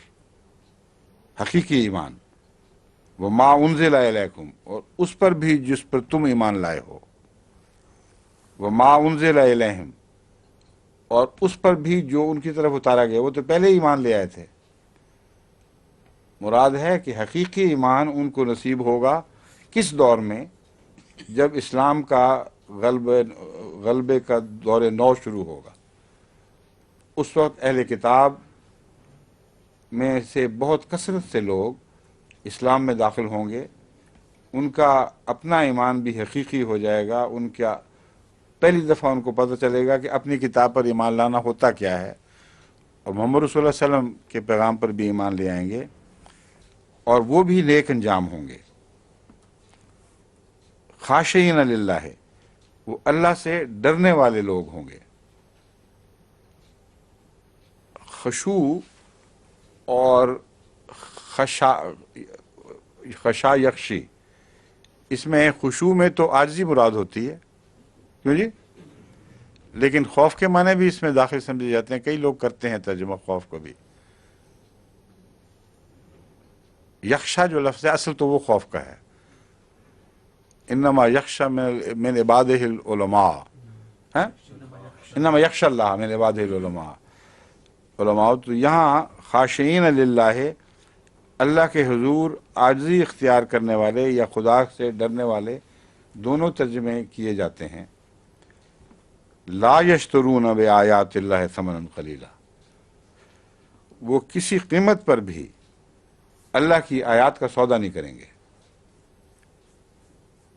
حقیقی ایمان، وَمَا أُنزِلَ إِلَيْكُمْ اور اس پر بھی جس پر تم ایمان لائے ہو، وَمَا أُنزِلَ إِلَيْهِمْ اور اس پر بھی جو ان کی طرف اتارا گیا. وہ تو پہلے ایمان لے آئے تھے. مراد ہے کہ حقیقی ایمان ان کو نصیب ہوگا کس دور میں؟ جب اسلام کا غلبے کا دور نو شروع ہوگا. اس وقت اہل کتاب میں سے بہت کثرت سے لوگ اسلام میں داخل ہوں گے، ان کا اپنا ایمان بھی حقیقی ہو جائے گا. ان کا پہلی دفعہ ان کو پتہ چلے گا کہ اپنی کتاب پر ایمان لانا ہوتا کیا ہے، اور محمد رسول اللہ علیہ وسلم کے پیغام پر بھی ایمان لے آئیں گے، اور وہ بھی نیک انجام ہوں گے. خاشعین للہ وہ اللہ سے ڈرنے والے لوگ ہوں گے. خشوع اور خشا یخشی، اس میں خشوع میں تو عاجزی مراد ہوتی ہے، کیوں جی؟ لیکن خوف کے معنی بھی اس میں داخل سمجھے جاتے ہیں. کئی لوگ کرتے ہیں ترجمہ خوف کو بھی. یخشا جو لفظ ہے اصل تو وہ خوف کا ہے. انما یخشا من عبادہ العلماء، انما یخشا اللہ من عبادہ العلماء. علماء تو یہاں خاشعین للہ اللہ کے حضور عاجزی اختیار کرنے والے یا خدا سے ڈرنے والے دونوں ترجمے کیے جاتے ہیں. لا یشترون بآیات اللہ ثمنا قلیلا وہ کسی قیمت پر بھی اللہ کی آیات کا سودا نہیں کریں گے.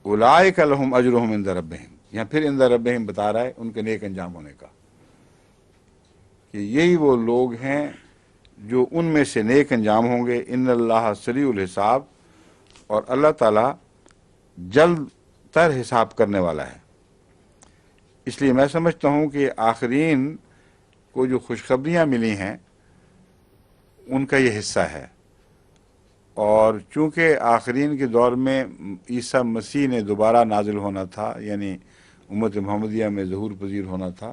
اولئک لہم اجرہم عند ربہم، یہاں پھر عند ربہم بتا رہا ہے ان کے نیک انجام ہونے کا، کہ یہی وہ لوگ ہیں جو ان میں سے نیک انجام ہوں گے۔ ان اللہ سریع الحساب، اور اللہ تعالیٰ جلد تر حساب کرنے والا ہے۔ اس لیے میں سمجھتا ہوں کہ آخرین کو جو خوشخبریاں ملی ہیں ان کا یہ حصہ ہے، اور چونکہ آخرین کے دور میں عیسیٰ مسیح نے دوبارہ نازل ہونا تھا، یعنی امت محمدیہ میں ظہور پذیر ہونا تھا،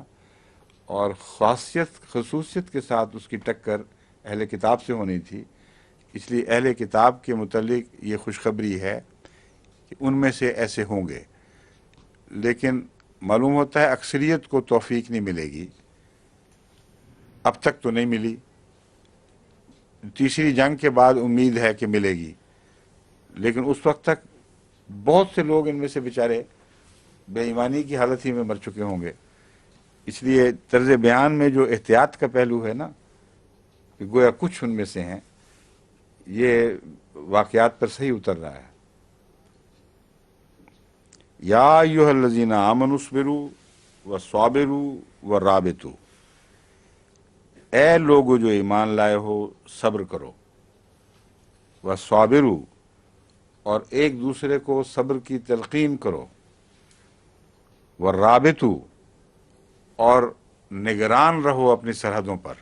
اور خصوصیت کے ساتھ اس کی ٹکر اہل کتاب سے ہونی تھی، اس لیے اہل کتاب کے متعلق یہ خوشخبری ہے کہ ان میں سے ایسے ہوں گے، لیکن معلوم ہوتا ہے اکثریت کو توفیق نہیں ملے گی، اب تک تو نہیں ملی، تیسری جنگ کے بعد امید ہے کہ ملے گی، لیکن اس وقت تک بہت سے لوگ ان میں سے بیچارے بے ایمانی کی حالت ہی میں مر چکے ہوں گے۔ اس لیے طرز بیان میں جو احتیاط کا پہلو ہے نا، کہ گویا کچھ ان میں سے ہیں، یہ واقعات پر صحیح اتر رہا ہے۔ یا ایھا الذین آمنوا اصبروا وصابروا ورابطوا، اے لوگو جو ایمان لائے ہو صبر کرو، وصابروا، اور ایک دوسرے کو صبر کی تلقین کرو، ورابطوا، اور نگران رہو اپنی سرحدوں پر،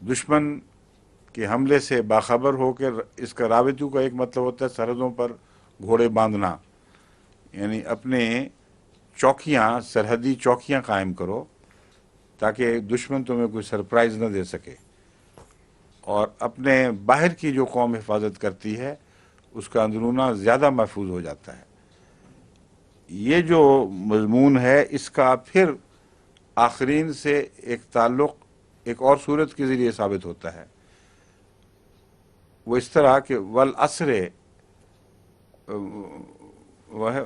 دشمن کے حملے سے باخبر ہو کے۔ اس کا رابطو کا ایک مطلب ہوتا ہے سرحدوں پر گھوڑے باندھنا، یعنی اپنے چوکیاں، سرحدی چوکیاں قائم کرو تاکہ دشمن تمہیں کوئی سرپرائز نہ دے سکے، اور اپنے باہر کی جو قوم حفاظت کرتی ہے اس کا اندرونہ زیادہ محفوظ ہو جاتا ہے۔ یہ جو مضمون ہے اس کا پھر آخرین سے ایک تعلق ایک اور صورت کے ذریعے ثابت ہوتا ہے، وہ اس طرح کہ والعصر، وہ ہے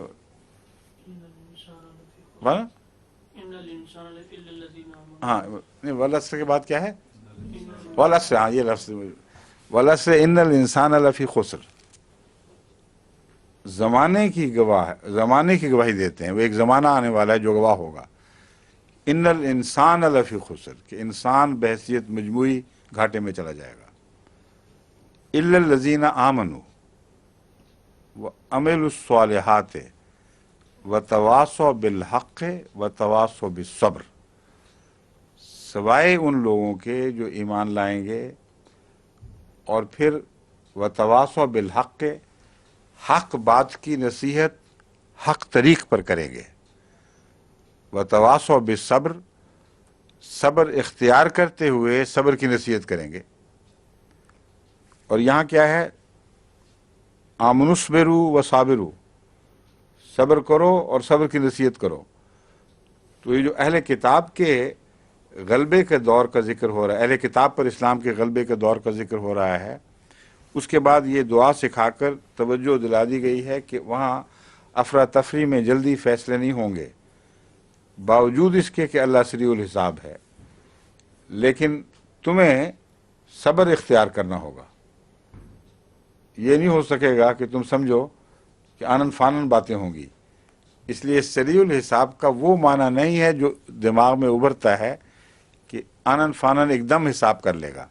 ہاں نہیں، والعصر کے بعد کیا ہے؟ والعصر، ہاں یہ لفظ، والعصر ان الانسان لفی خسر، زمانے کی گواہی دیتے ہیں، وہ ایک زمانہ آنے والا ہے جو گواہ ہوگا۔ ان الانسان لفی خسر، کہ انسان بحیثیت مجموعی گھاٹے میں چلا جائے گا۔ الا الذین آمنوا وعملوا الصالحات وتواصوا بالحق وتواصوا بالصبر، سوائے ان لوگوں کے جو ایمان لائیں گے اور پھر وتواصوا بالحق، حق بات کی نصیحت حق طریق پر کریں گے، وتواصوا بالصبر، صبر اختیار کرتے ہوئے صبر کی نصیحت کریں گے۔ اور یہاں کیا ہے؟ آمنوا اصبروا وصابروا، صبر کرو اور صبر کی نصیحت کرو۔ تو یہ جو اہل کتاب کے غلبے کے دور کا ذکر ہو رہا ہے، اہل کتاب پر اسلام کے غلبے کے دور کا ذکر ہو رہا ہے، اس کے بعد یہ دعا سکھا کر توجہ دلا دی گئی ہے کہ وہاں افراتفری میں جلدی فیصلے نہیں ہوں گے، باوجود اس کے کہ اللہ سریع الحساب ہے، لیکن تمہیں صبر اختیار کرنا ہوگا۔ یہ نہیں ہو سکے گا کہ تم سمجھو کہ آنن فانن باتیں ہوں گی۔ اس لیے سریع الحساب کا وہ معنی نہیں ہے جو دماغ میں ابھرتا ہے کہ آنن فانن ایک دم حساب کر لے گا۔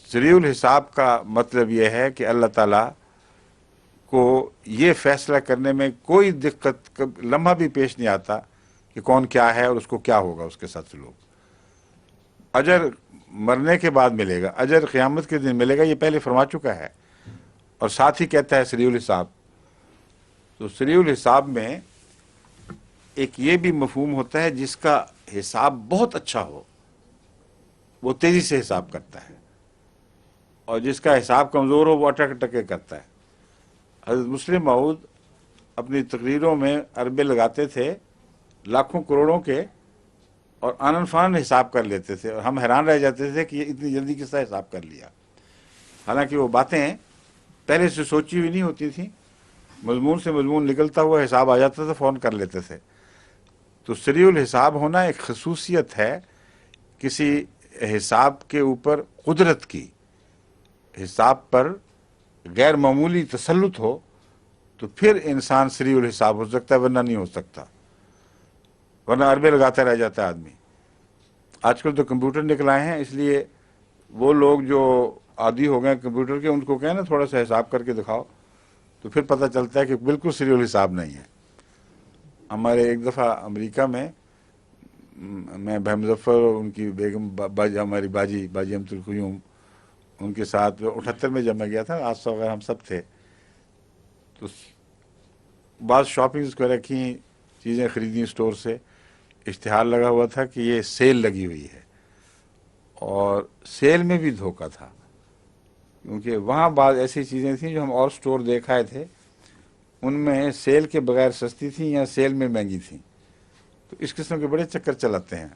سریع الحساب کا مطلب یہ ہے کہ اللہ تعالیٰ کو یہ فیصلہ کرنے میں کوئی دقت لمحہ بھی پیش نہیں آتا کہ کون کیا ہے اور اس کو کیا ہوگا اس کے ساتھ سلوک۔ اجر مرنے کے بعد ملے گا، اجر قیامت کے دن ملے گا، یہ پہلے فرما چکا ہے، اور ساتھ ہی کہتا ہے سریع الحساب۔ تو سریع الحساب میں ایک یہ بھی مفہوم ہوتا ہے جس کا حساب بہت اچھا ہو، وہ تیزی سے حساب کرتا ہے، اور جس کا حساب کمزور ہو وہ اٹک ٹکے کرتا ہے۔ حضرت مسلم موعود اپنی تقریروں میں عربے لگاتے تھے لاکھوں کروڑوں کے، اور آنن فانن حساب کر لیتے تھے، اور ہم حیران رہ جاتے تھے کہ یہ اتنی جلدی کس طرح حساب کر لیا، حالانکہ وہ باتیں پہلے سے سوچی ہوئی نہیں ہوتی تھیں، مضمون سے مضمون نکلتا ہوا حساب آ جاتا تھا، فون کر لیتے تھے۔ تو سریع الحساب ہونا ایک خصوصیت ہے کسی حساب کے اوپر قدرت کی، حساب پر غیر معمولی تسلط ہو تو پھر انسان سری الحساب ہو سکتا ہے، ورنہ نہیں ہو سکتا، ورنہ عربے لگاتا رہ جاتا ہے آدمی۔ آج کل تو کمپیوٹر نکل آئے ہیں، اس لیے وہ لوگ جو عادی ہو گئے کمپیوٹر کے، ان کو کہیں نا تھوڑا سا حساب کر کے دکھاؤ، تو پھر پتہ چلتا ہے کہ بالکل سری الحساب نہیں ہے۔ ہمارے ایک دفعہ امریکہ میں میں بہ مظفر اور ان کی بیگم ہماری باجی امت القیوم، ان کے ساتھ 78 میں جب میں گیا تھا، آصف وغیرہ ہم سب تھے، تو بعض شاپنگز کو رکھی، چیزیں خریدیں اسٹور سے، اشتہار لگا ہوا تھا کہ یہ سیل لگی ہوئی ہے، اور سیل میں بھی دھوکہ تھا، کیونکہ وہاں بعض ایسی چیزیں تھیں جو ہم اور اسٹور دیکھ آئے تھے، ان میں سیل کے بغیر سستی تھیں یا سیل میں مہنگی تھیں، تو اس قسم کے بڑے چکر چلاتے ہیں۔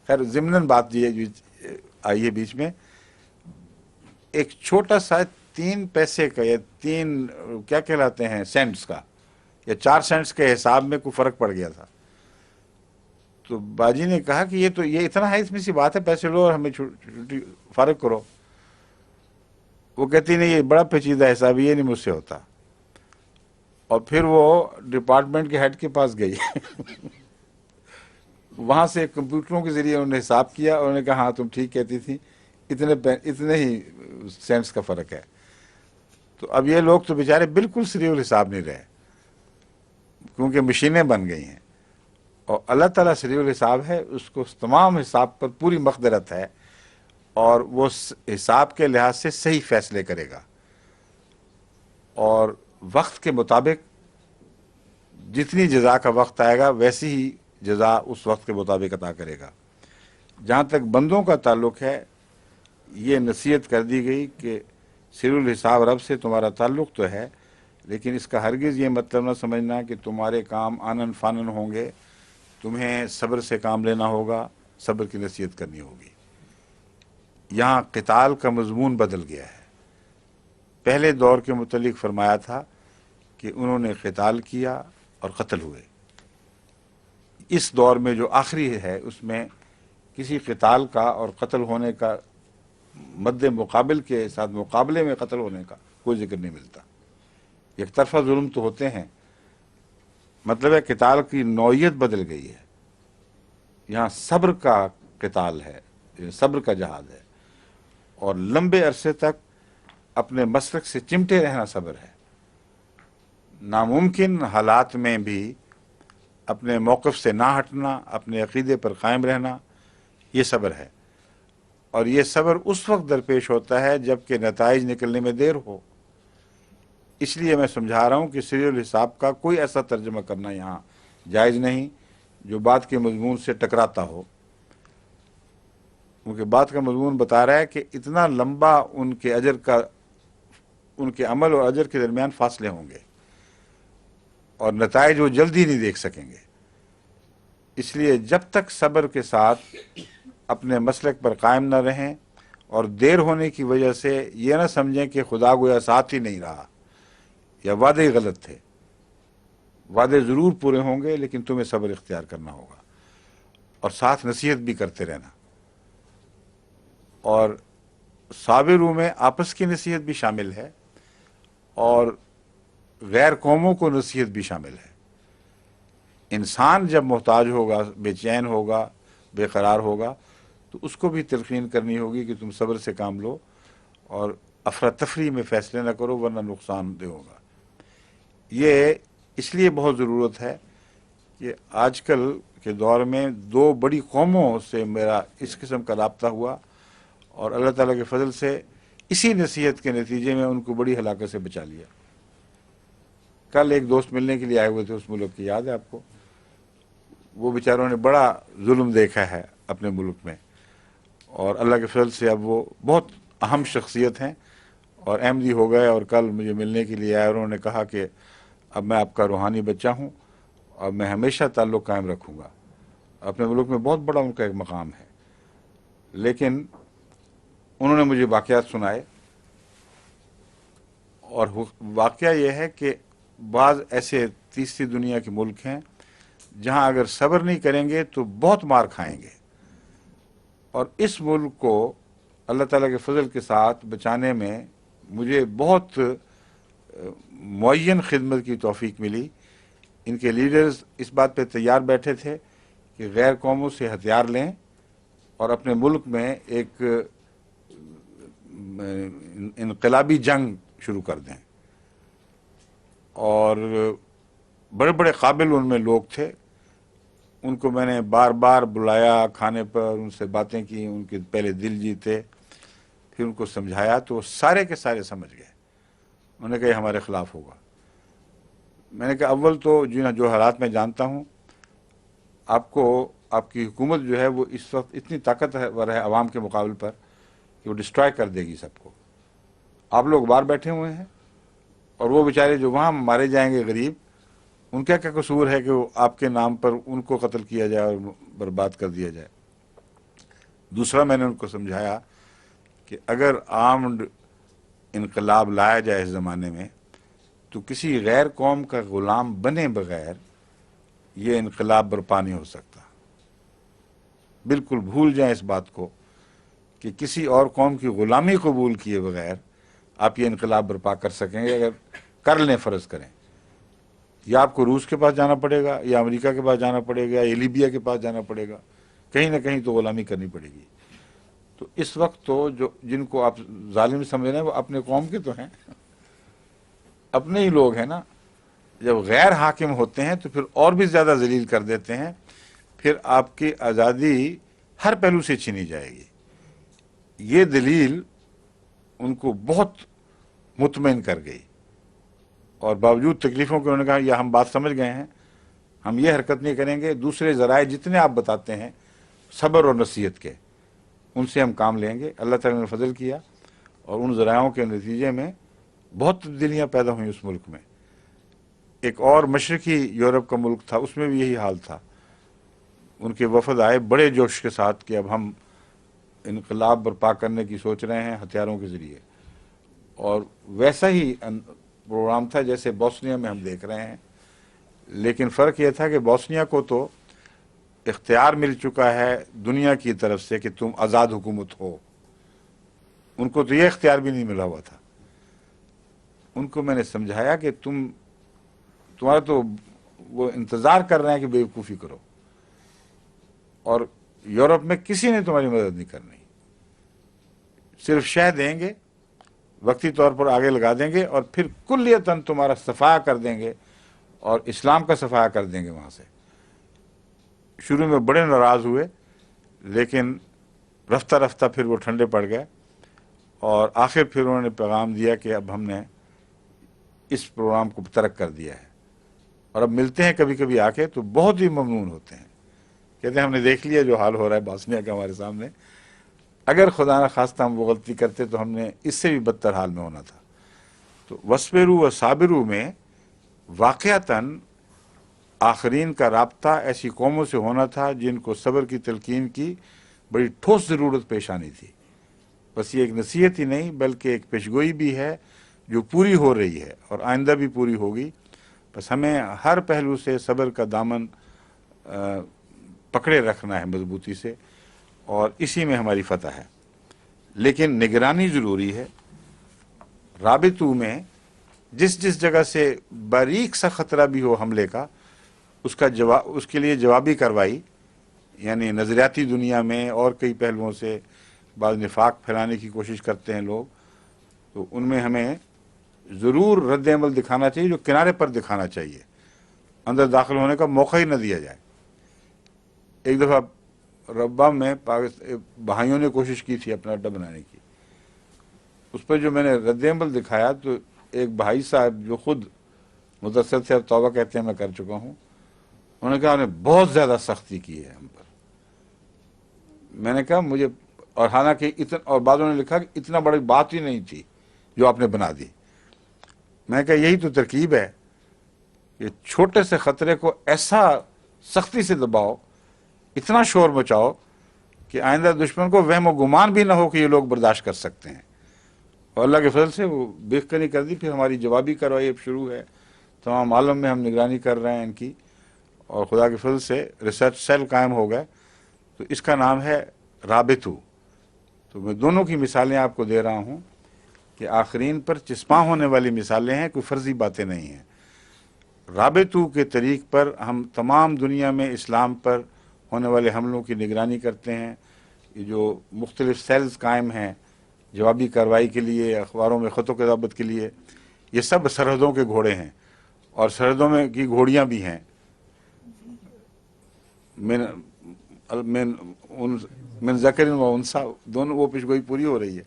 خیر ضمناً بات یہ جو آئی ہے بیچ میں، ایک چھوٹا سا 3 پیسے کا یا 3 کیا کہلاتے ہیں سینٹس کا یا 4 سینٹس کے حساب میں کوئی فرق پڑ گیا تھا۔ تو باجی نے کہا کہ یہ اتنا ہے، اس میں سی بات ہے، پیسے لو اور ہمیں چھوٹی فرق کرو۔ وہ کہتی نہیں، یہ بڑا پیچیدہ حساب، یہ نہیں مجھ سے ہوتا۔ اور پھر وہ ڈپارٹمنٹ کے ہیڈ کے پاس گئی وہاں سے کمپیوٹروں کے ذریعے انہوں نے حساب کیا اور انہوں نے کہا ہاں تم ٹھیک کہتی تھی، اتنے ہی سینٹس کا فرق ہے۔ تو اب یہ لوگ تو بیچارے بالکل سری الحساب نہیں رہے، کیونکہ مشینیں بن گئی ہیں، اور اللہ تعالیٰ سری الحساب ہے، اس کو تمام حساب پر پوری مقدرت ہے، اور وہ حساب کے لحاظ سے صحیح فیصلے کرے گا، اور وقت کے مطابق جتنی جزا کا وقت آئے گا ویسی ہی جزا اس وقت کے مطابق عطا کرے گا۔ جہاں تک بندوں کا تعلق ہے، یہ نصیحت کر دی گئی کہ سر الحساب رب سے تمہارا تعلق تو ہے، لیکن اس کا ہرگز یہ مطلب نہ سمجھنا کہ تمہارے کام آنن فانن ہوں گے، تمہیں صبر سے کام لینا ہوگا، صبر کی نصیحت کرنی ہوگی۔ یہاں قتال کا مضمون بدل گیا ہے۔ پہلے دور کے متعلق فرمایا تھا کہ انہوں نے قتال کیا اور قتل ہوئے۔ اس دور میں جو آخری ہے، اس میں کسی قتال کا اور قتل ہونے کا مد مقابل کے ساتھ مقابلے میں قتل ہونے کا کوئی ذکر نہیں ملتا۔ ایک طرفہ ظلم تو ہوتے ہیں، مطلب ہے قتال کی نوعیت بدل گئی ہے۔ یہاں صبر کا قتال ہے، صبر کا جہاد ہے، اور لمبے عرصے تک اپنے مسلک سے چمٹے رہنا صبر ہے۔ ناممکن حالات میں بھی اپنے موقف سے نہ ہٹنا، اپنے عقیدے پر قائم رہنا، یہ صبر ہے، اور یہ صبر اس وقت درپیش ہوتا ہے جب کہ نتائج نکلنے میں دیر ہو۔ اس لیے میں سمجھا رہا ہوں کہ سری الحساب کا کوئی ایسا ترجمہ کرنا یہاں جائز نہیں جو بات کے مضمون سے ٹکراتا ہو، کیونکہ بات کا مضمون بتا رہا ہے کہ اتنا لمبا ان کے عمل اور اجر کے درمیان فاصلے ہوں گے، اور نتائج وہ جلدی نہیں دیکھ سکیں گے۔ اس لیے جب تک صبر کے ساتھ اپنے مسلک پر قائم نہ رہیں، اور دیر ہونے کی وجہ سے یہ نہ سمجھیں کہ خدا گویا ساتھ ہی نہیں رہا یا وعدے ہی غلط تھے۔ وعدے ضرور پورے ہوں گے، لیکن تمہیں صبر اختیار کرنا ہوگا، اور ساتھ نصیحت بھی کرتے رہنا، اور صابروں میں آپس کی نصیحت بھی شامل ہے، اور غیر قوموں کو نصیحت بھی شامل ہے۔ انسان جب محتاج ہوگا، بے چین ہوگا، بے قرار ہوگا، تو اس کو بھی تلقین کرنی ہوگی کہ تم صبر سے کام لو اور افراتفری میں فیصلے نہ کرو، ورنہ نقصان دہ ہوگا۔ یہ اس لیے بہت ضرورت ہے کہ آج کل کے دور میں 2 بڑی قوموں سے میرا اس قسم کا رابطہ ہوا، اور اللہ تعالیٰ کے فضل سے اسی نصیحت کے نتیجے میں ان کو بڑی ہلاکت سے بچا لیا۔ کل ایک دوست ملنے کے لیے آئے ہوئے تھے اس ملک کی، یاد ہے آپ کو؟ وہ بیچاروں نے بڑا ظلم دیکھا ہے اپنے ملک میں، اور اللہ کے فضل سے اب وہ بہت اہم شخصیت ہیں اور احمدی ہو گئے، اور کل مجھے ملنے کے لیے آئے اور انہوں نے کہا کہ اب میں آپ کا روحانی بچہ ہوں اور میں ہمیشہ تعلق قائم رکھوں گا۔ اپنے ملک میں بہت بڑا ان کا ایک مقام ہے، لیکن انہوں نے مجھے واقعات سنائے، اور واقعہ یہ ہے کہ بعض ایسے تیسری دنیا کے ملک ہیں جہاں اگر صبر نہیں کریں گے تو بہت مار کھائیں گے، اور اس ملک کو اللہ تعالیٰ کے فضل کے ساتھ بچانے میں مجھے بہت معین خدمت کی توفیق ملی. ان کے لیڈرز اس بات پہ تیار بیٹھے تھے کہ غیر قوموں سے ہتھیار لیں اور اپنے ملک میں ایک انقلابی جنگ شروع کر دیں. اور بڑے بڑے قابل ان میں لوگ تھے. ان کو میں نے بار بار بلایا کھانے پر، ان سے باتیں کی، ان کے پہلے دل جیتے، پھر ان کو سمجھایا تو وہ سارے کے سارے سمجھ گئے. انہوں نے کہا یہ ہمارے خلاف ہوگا. میں نے کہا اول تو جو حالات میں جانتا ہوں، آپ کی حکومت جو ہے وہ اس وقت اتنی طاقتور ہے عوام کے مقابل پر کہ وہ ڈسٹرائے کر دے گی سب کو. آپ لوگ باہر بیٹھے ہوئے ہیں اور وہ بیچارے جو وہاں مارے جائیں گے غریب، ان کا کیا قصور ہے کہ وہ آپ کے نام پر ان کو قتل کیا جائے اور برباد کر دیا جائے. دوسرا میں نے ان کو سمجھایا کہ اگر آرمڈ انقلاب لایا جائے اس زمانے میں تو کسی غیر قوم کا غلام بنے بغیر یہ انقلاب برپا نہیں ہو سکتا. بالکل بھول جائیں اس بات کو کہ کسی اور قوم کی غلامی قبول کیے بغیر آپ یہ انقلاب برپا کر سکیں گے. اگر کر لیں، فرض کریں، یا آپ کو روس کے پاس جانا پڑے گا، یا امریکہ کے پاس جانا پڑے گا، یا لیبیا کے پاس جانا پڑے گا، کہیں نہ کہیں تو غلامی کرنی پڑے گی. تو اس وقت تو جن کو آپ ظالم سمجھ رہے ہیں وہ اپنے قوم کے تو ہیں، اپنے ہی لوگ ہیں نا. جب غیر حاکم ہوتے ہیں تو پھر اور بھی زیادہ ذلیل کر دیتے ہیں، پھر آپ کی آزادی ہر پہلو سے چھینی جائے گی. یہ دلیل ان کو بہت مطمئن کر گئی، اور باوجود تکلیفوں کے انہوں نے کہا یہ ہم بات سمجھ گئے ہیں، ہم یہ حرکت نہیں کریں گے. دوسرے ذرائع جتنے آپ بتاتے ہیں صبر اور نصیحت کے، ان سے ہم کام لیں گے. اللہ تعالیٰ نے فضل کیا اور ان ذرائعوں کے نتیجے میں بہت تبدیلیاں پیدا ہوئیں اس ملک میں. ایک اور مشرقی یورپ کا ملک تھا، اس میں بھی یہی حال تھا. ان کے وفد آئے بڑے جوش کے ساتھ کہ اب ہم انقلاب برپا کرنے کی سوچ رہے ہیں ہتھیاروں کے ذریعے. اور ویسا ہی پروگرام تھا جیسے بوسنیا میں ہم دیکھ رہے ہیں، لیکن فرق یہ تھا کہ بوسنیا کو تو اختیار مل چکا ہے دنیا کی طرف سے کہ تم آزاد حکومت ہو. ان کو تو یہ اختیار بھی نہیں ملا ہوا تھا. ان کو میں نے سمجھایا کہ تمہارا تو وہ انتظار کر رہے ہیں کہ بیوقوفی کرو، اور یورپ میں کسی نے تمہاری مدد نہیں کرنی. صرف شہ دیں گے، وقتی طور پر آگے لگا دیں گے، اور پھر کلیتاً تمہارا صفایا کر دیں گے اور اسلام کا صفایا کر دیں گے وہاں سے. شروع میں بڑے ناراض ہوئے، لیکن رفتہ رفتہ پھر وہ ٹھنڈے پڑ گئے، اور آخر پھر انہوں نے پیغام دیا کہ اب ہم نے اس پروگرام کو ترک کر دیا ہے. اور اب ملتے ہیں کبھی کبھی آ کے تو بہت ہی ممنون ہوتے ہیں. کہتے ہیں ہم نے دیکھ لیا جو حال ہو رہا ہے باسنیا کا ہمارے سامنے، اگر خدا نخواستہ ہم وہ غلطی کرتے تو ہم نے اس سے بھی بدتر حال میں ہونا تھا. تو وصبروا و صابروا میں واقعتاً آخرین کا رابطہ ایسی قوموں سے ہونا تھا جن کو صبر کی تلقین کی بڑی ٹھوس ضرورت پیش آنی تھی. بس یہ ایک نصیحت ہی نہیں بلکہ ایک پیشگوئی بھی ہے جو پوری ہو رہی ہے اور آئندہ بھی پوری ہوگی. بس ہمیں ہر پہلو سے صبر کا دامن پکڑے رکھنا ہے مضبوطی سے، اور اسی میں ہماری فتح ہے. لیکن نگرانی ضروری ہے. رابطوں میں جس جگہ سے باریک سا خطرہ بھی ہو حملے کا، اس کے لیے جوابی کارروائی، یعنی نظریاتی دنیا میں اور کئی پہلوؤں سے بعض نفاق پھیلانے کی کوشش کرتے ہیں لوگ، تو ان میں ہمیں ضرور رد عمل دکھانا چاہیے جو کنارے پر دکھانا چاہیے، اندر داخل ہونے کا موقع ہی نہ دیا جائے. ایک دفعہ ربا میں بہائیوں نے کوشش کی تھی اپنا اڈا بنانے کی. اس پر جو میں نے رد عمل دکھایا تو ایک بھائی صاحب جو خود مدثر سے اب توبہ کہتے ہیں میں کر چکا ہوں، انہوں نے کہا انہیں بہت زیادہ سختی کی ہے ہم پر. میں نے کہا مجھے، اور حالانکہ اور بعضوں نے لکھا کہ اتنا بڑی بات ہی نہیں تھی جو آپ نے بنا دی. میں نے کہا یہی تو ترکیب ہے کہ چھوٹے سے خطرے کو ایسا سختی سے دباؤ، اتنا شور مچاؤ کہ آئندہ دشمن کو وہم و گمان بھی نہ ہو کہ یہ لوگ برداشت کر سکتے ہیں. اور اللہ کے فضل سے وہ بے کنی کر دی. پھر ہماری جوابی کارروائی اب شروع ہے، تمام عالم میں ہم نگرانی کر رہے ہیں ان کی، اور خدا کے فضل سے ریسرچ سیل قائم ہو گئے. تو اس کا نام ہے رابطو. تو میں دونوں کی مثالیں آپ کو دے رہا ہوں. کہ آخرین پر چسپاں ہونے والی مثالیں ہیں، کوئی فرضی باتیں نہیں ہیں۔ رابطو کے طریق پر ہم تمام دنیا میں اسلام پر ہونے والے حملوں کی نگرانی کرتے ہیں۔ یہ جو مختلف سیلز قائم ہیں جوابی کارروائی کے لیے، اخباروں میں خط و کتابت کے لیے، یہ سب سرحدوں کے گھوڑے ہیں، اور سرحدوں میں کی گھوڑیاں بھی ہیں۔ من ذکر و انثی، دونوں وہ پیشگوئی پوری ہو رہی ہے۔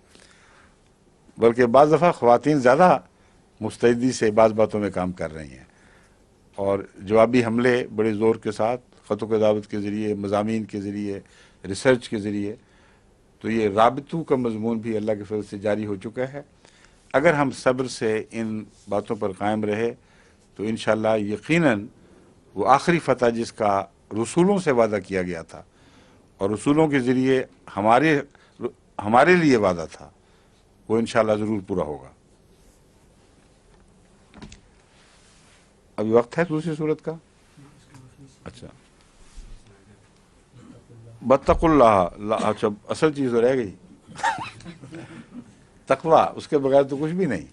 بلکہ بعض دفعہ خواتین زیادہ مستعدی سے بعض باتوں میں کام کر رہی ہیں، اور جوابی حملے بڑے زور کے ساتھ خط و کتابت کے ذریعے، مضامین کے ذریعے، ریسرچ کے ذریعے۔ تو یہ رابطوں کا مضمون بھی اللہ کے فضل سے جاری ہو چکا ہے۔ اگر ہم صبر سے ان باتوں پر قائم رہے تو انشاءاللہ یقیناً وہ آخری فتح جس کا رسولوں سے وعدہ کیا گیا تھا، اور رسولوں کے ذریعے ہمارے لیے وعدہ تھا، وہ انشاءاللہ ضرور پورا ہوگا۔ ابھی وقت ہے دوسری صورت کا؟ اچھا، بتقوا اللہ۔ اچھا، اصل چیز تو رہ گئی تقوی، اس کے بغیر تو کچھ بھی نہیں۔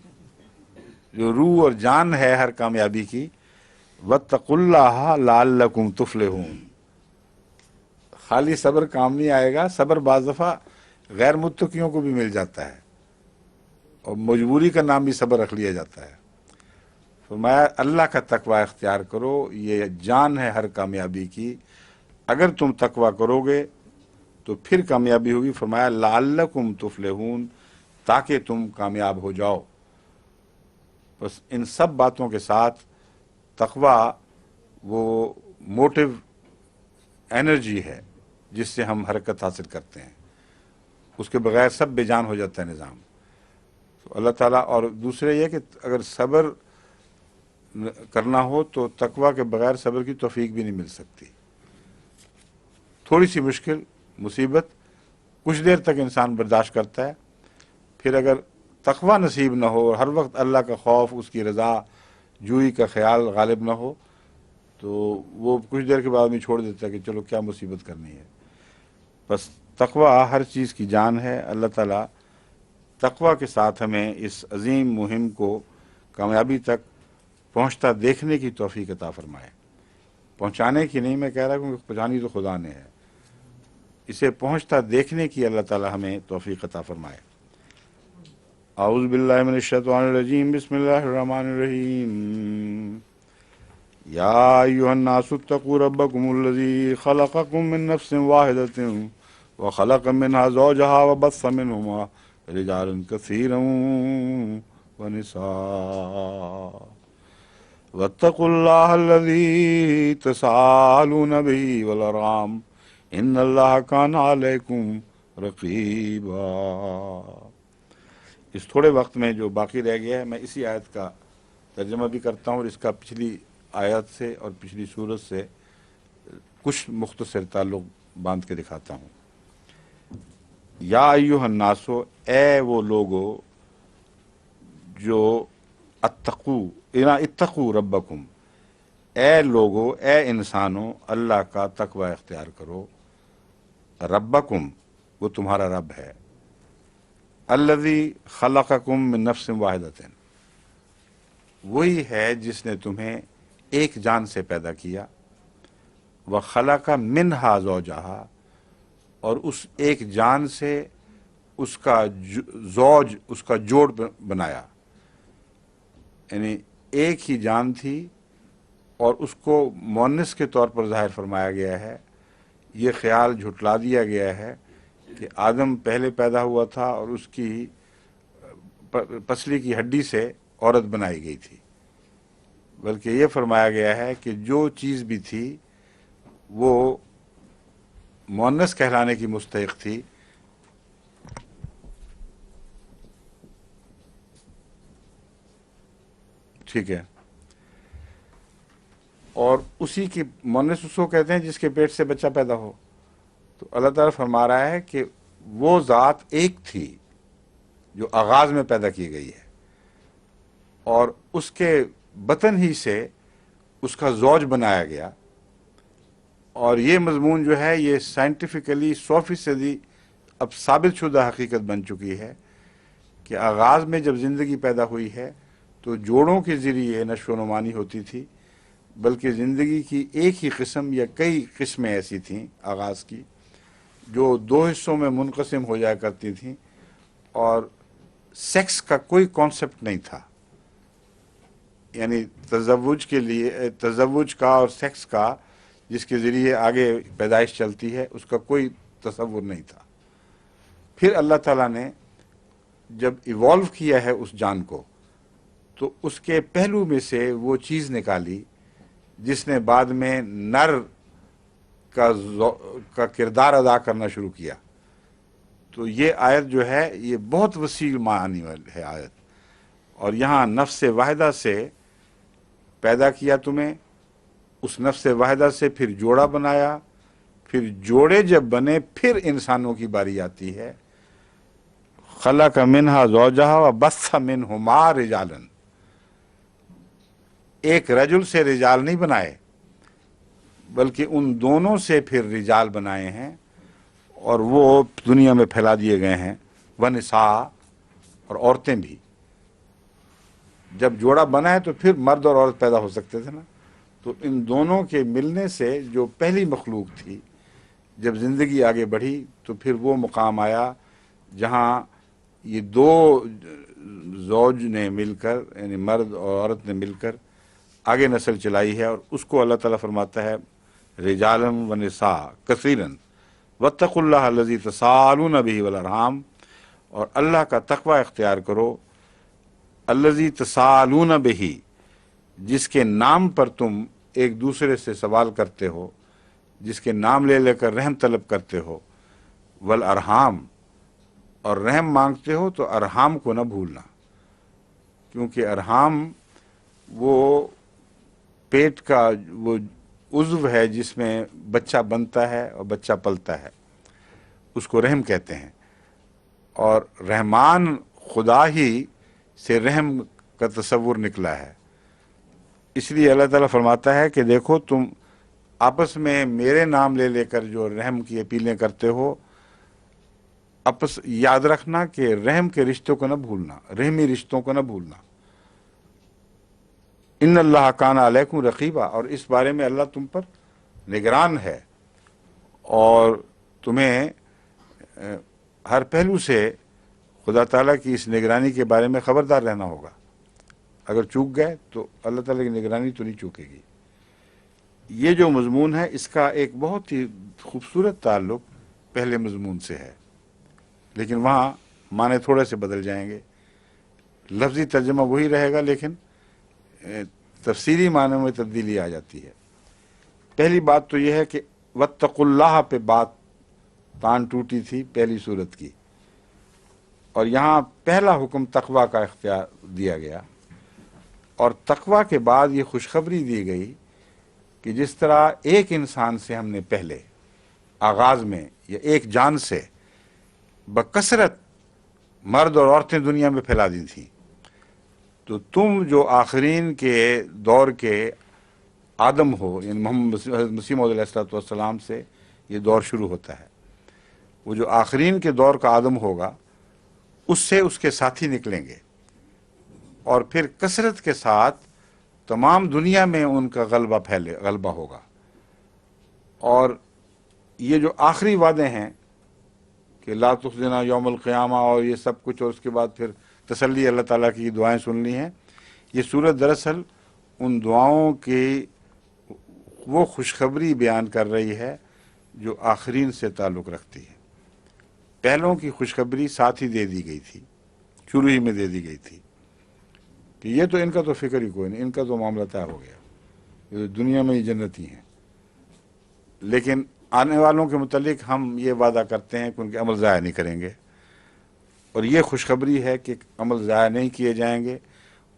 جو روح اور جان ہے ہر کامیابی کی، واتقوا اللہ لعلکم تفلحون۔ خالی صبر کام نہیں آئے گا، صبر بعض دفعہ غیر متقیوں کو بھی مل جاتا ہے، اور مجبوری کا نام بھی صبر رکھ لیا جاتا ہے۔ فرمایا اللہ کا تقوی اختیار کرو، یہ جان ہے ہر کامیابی کی، اگر تم تقوی کرو گے تو پھر کامیابی ہوگی۔ فرمایا لعلکم تفلحون، تاکہ تم کامیاب ہو جاؤ۔ بس ان سب باتوں کے ساتھ تقوی وہ موٹیو انرجی ہے جس سے ہم حرکت حاصل کرتے ہیں، اس کے بغیر سب بے جان ہو جاتا ہے نظام۔ تو اللہ تعالیٰ، اور دوسرے یہ کہ اگر صبر کرنا ہو تو تقوی کے بغیر صبر کی توفیق بھی نہیں مل سکتی۔ تھوڑی سی مشکل، مصیبت کچھ دیر تک انسان برداشت کرتا ہے، پھر اگر تقوی نصیب نہ ہو اور ہر وقت اللہ کا خوف، اس کی رضا جوئی کا خیال غالب نہ ہو، تو وہ کچھ دیر کے بعد میں چھوڑ دیتا ہے کہ چلو کیا مصیبت کرنی ہے۔ بس تقوی ہر چیز کی جان ہے۔ اللہ تعالیٰ تقوی کے ساتھ ہمیں اس عظیم مہم کو کامیابی تک پہنچتا دیکھنے کی توفیق عطا فرمائے۔ پہنچانے کی نہیں میں کہہ رہا، کیونکہ پہنچانی تو خدا نے ہے، اسے پہنچتا دیکھنے کی اللہ تعالیٰ ہمیں توفیق عطا فرمائے۔ اعوذ باللہ من الشیطان الرجیم، بسم اللہ الرحمن الرحیم۔ یا ایھا الناس اتقوا ربکم الذی خلقکم من نفس واحدۃ وخلق منها زوجها وبث منهما رجالا کثیرا ونساء واتقوا اللہ الذی تساءلون به والارحام ان اللہ کان علیکم رقیبا۔ اس تھوڑے وقت میں جو باقی رہ گیا ہے، میں اسی آیت کا ترجمہ بھی کرتا ہوں، اور اس کا پچھلی آیت سے اور پچھلی صورت سے کچھ مختصر تعلق باندھ کے دکھاتا ہوں۔ یا ایھا الناس، اے وہ لوگو جو اتقوا ربکم، اے لوگو، اے انسانوں، اللہ کا تقوی اختیار کرو۔ ربکم، وہ تمہارا رب ہے۔ الذی خلقکم من نفس واحدۃ، وہی ہے جس نے تمہیں ایک جان سے پیدا کیا۔ وخلق منہا زوجہا، اور اس ایک جان سے اس کا زوج، اس کا جوڑ بنایا، یعنی ایک ہی جان تھی اور اس کو مؤنث کے طور پر ظاہر فرمایا گیا ہے۔ یہ خیال جھٹلا دیا گیا ہے کہ آدم پہلے پیدا ہوا تھا اور اس کی پسلی کی ہڈی سے عورت بنائی گئی تھی، بلکہ یہ فرمایا گیا ہے کہ جو چیز بھی تھی وہ مؤنث کہلانے کی مستحق تھی۔ ٹھیک ہے، اور اسی کی مؤنث اس کو کہتے ہیں جس کے پیٹ سے بچہ پیدا ہو۔ تو اللہ تعالیٰ فرما رہا ہے کہ وہ ذات ایک تھی جو آغاز میں پیدا کی گئی ہے، اور اس کے بطن ہی سے اس کا زوج بنایا گیا۔ اور یہ مضمون جو ہے یہ سائنٹیفکلی 100% اب ثابت شدہ حقیقت بن چکی ہے کہ آغاز میں جب زندگی پیدا ہوئی ہے تو جوڑوں کے ذریعے نشو و نمانی ہوتی تھی، بلکہ زندگی کی ایک ہی قسم یا کئی قسمیں ایسی تھیں آغاز کی جو دو حصوں میں منقسم ہو جایا کرتی تھیں، اور سیکس کا کوئی کانسیپٹ نہیں تھا، یعنی تزوج کا اور سیکس کا جس کے ذریعے آگے پیدائش چلتی ہے اس کا کوئی تصور نہیں تھا۔ پھر اللہ تعالیٰ نے جب ایوالو کیا ہے اس جان کو تو اس کے پہلو میں سے وہ چیز نکالی جس نے بعد میں نر کا کردار ادا کرنا شروع کیا۔ تو یہ آیت جو ہے یہ بہت وسیع معنی والی ہے آیت، اور یہاں نفس واحدہ سے پیدا کیا تمہیں، اس نفس واحدہ سے پھر جوڑا بنایا، پھر جوڑے جب بنے پھر انسانوں کی باری آتی ہے۔ خلق منہا زوجہا وبث منہما رجالا، ایک رجل سے رجال نہیں بنائے بلکہ ان دونوں سے پھر رجال بنائے ہیں، اور وہ دنیا میں پھیلا دیے گئے ہیں، ونساء، اور عورتیں بھی۔ جب جوڑا بنا ہے تو پھر مرد اور عورت پیدا ہو سکتے تھے نا، تو ان دونوں کے ملنے سے جو پہلی مخلوق تھی جب زندگی آگے بڑھی تو پھر وہ مقام آیا جہاں یہ دو زوج نے مل کر، یعنی مرد اور عورت نے مل کر آگے نسل چلائی ہے، اور اس کو اللہ تعالیٰ فرماتا ہے رجالا و نساء کثیرا واتقوا اللہ الذی تساءلون بہ والارحام، اور اللہ کا تقوی اختیار کرو، الذی تساءلون بہ، جس کے نام پر تم ایک دوسرے سے سوال کرتے ہو، جس کے نام لے لے کر رحم طلب کرتے ہو، والارحام، اور رحم مانگتے ہو تو ارحام کو نہ بھولنا، کیونکہ ارحام وہ پیٹ کا وہ عضو ہے جس میں بچہ بنتا ہے اور بچہ پلتا ہے، اس کو رحم کہتے ہیں، اور رحمان خدا ہی سے رحم کا تصور نکلا ہے۔ اس لیے اللہ تعالیٰ فرماتا ہے کہ دیکھو تم آپس میں میرے نام لے لے کر جو رحم کی اپیلیں کرتے ہو، آپس یاد رکھنا کہ رحم کے رشتوں کو نہ بھولنا، رحمی رشتوں کو نہ بھولنا۔ ان اللہ کان علیکم رقیبا، اور اس بارے میں اللہ تم پر نگران ہے، اور تمہیں ہر پہلو سے خدا تعالیٰ کی اس نگرانی کے بارے میں خبردار رہنا ہوگا۔ اگر چوک گئے تو اللہ تعالیٰ کی نگرانی تو نہیں چوکے گی۔ یہ جو مضمون ہے اس کا ایک بہت ہی خوبصورت تعلق پہلے مضمون سے ہے، لیکن وہاں معنی تھوڑے سے بدل جائیں گے، لفظی ترجمہ وہی رہے گا لیکن تفسیری معنی میں تبدیلی آ جاتی ہے۔ پہلی بات تو یہ ہے کہ واتقوا اللہ پہ بات تان ٹوٹی تھی پہلی صورت کی، اور یہاں پہلا حکم تقوی کا اختیار دیا گیا، اور تقوی کے بعد یہ خوشخبری دی گئی کہ جس طرح ایک انسان سے ہم نے پہلے آغاز میں یا ایک جان سے بکثرت مرد اور عورتیں دنیا میں پھیلا دی تھیں، تو تم جو آخرین کے دور کے آدم ہو، یعنی محمد مسیح موعود علیہ السلام سے یہ دور شروع ہوتا ہے، وہ جو آخرین کے دور کا آدم ہوگا اس سے اس کے ساتھی نکلیں گے، اور پھر کثرت کے ساتھ تمام دنیا میں ان کا غلبہ ہوگا۔ اور یہ جو آخری وعدے ہیں کہ لا تخزنا یوم القیامہ اور یہ سب کچھ، اور اس کے بعد پھر تسلی اللہ تعالیٰ کی دعائیں سننی ہیں، یہ سورت دراصل ان دعاؤں کی وہ خوشخبری بیان کر رہی ہے جو آخرین سے تعلق رکھتی ہے۔ پہلوں کی خوشخبری ساتھ ہی دے دی گئی تھی، شروع ہی میں دے دی گئی تھی کہ یہ تو ان کا تو فکر ہی کوئی نہیں، ان کا تو معاملہ طے ہو گیا، یہ دنیا میں ہی جنتی ہیں، لیکن آنے والوں کے متعلق ہم یہ وعدہ کرتے ہیں کہ ان کے عمل ضائع نہیں کریں گے، اور یہ خوشخبری ہے کہ عمل ضائع نہیں کیے جائیں گے،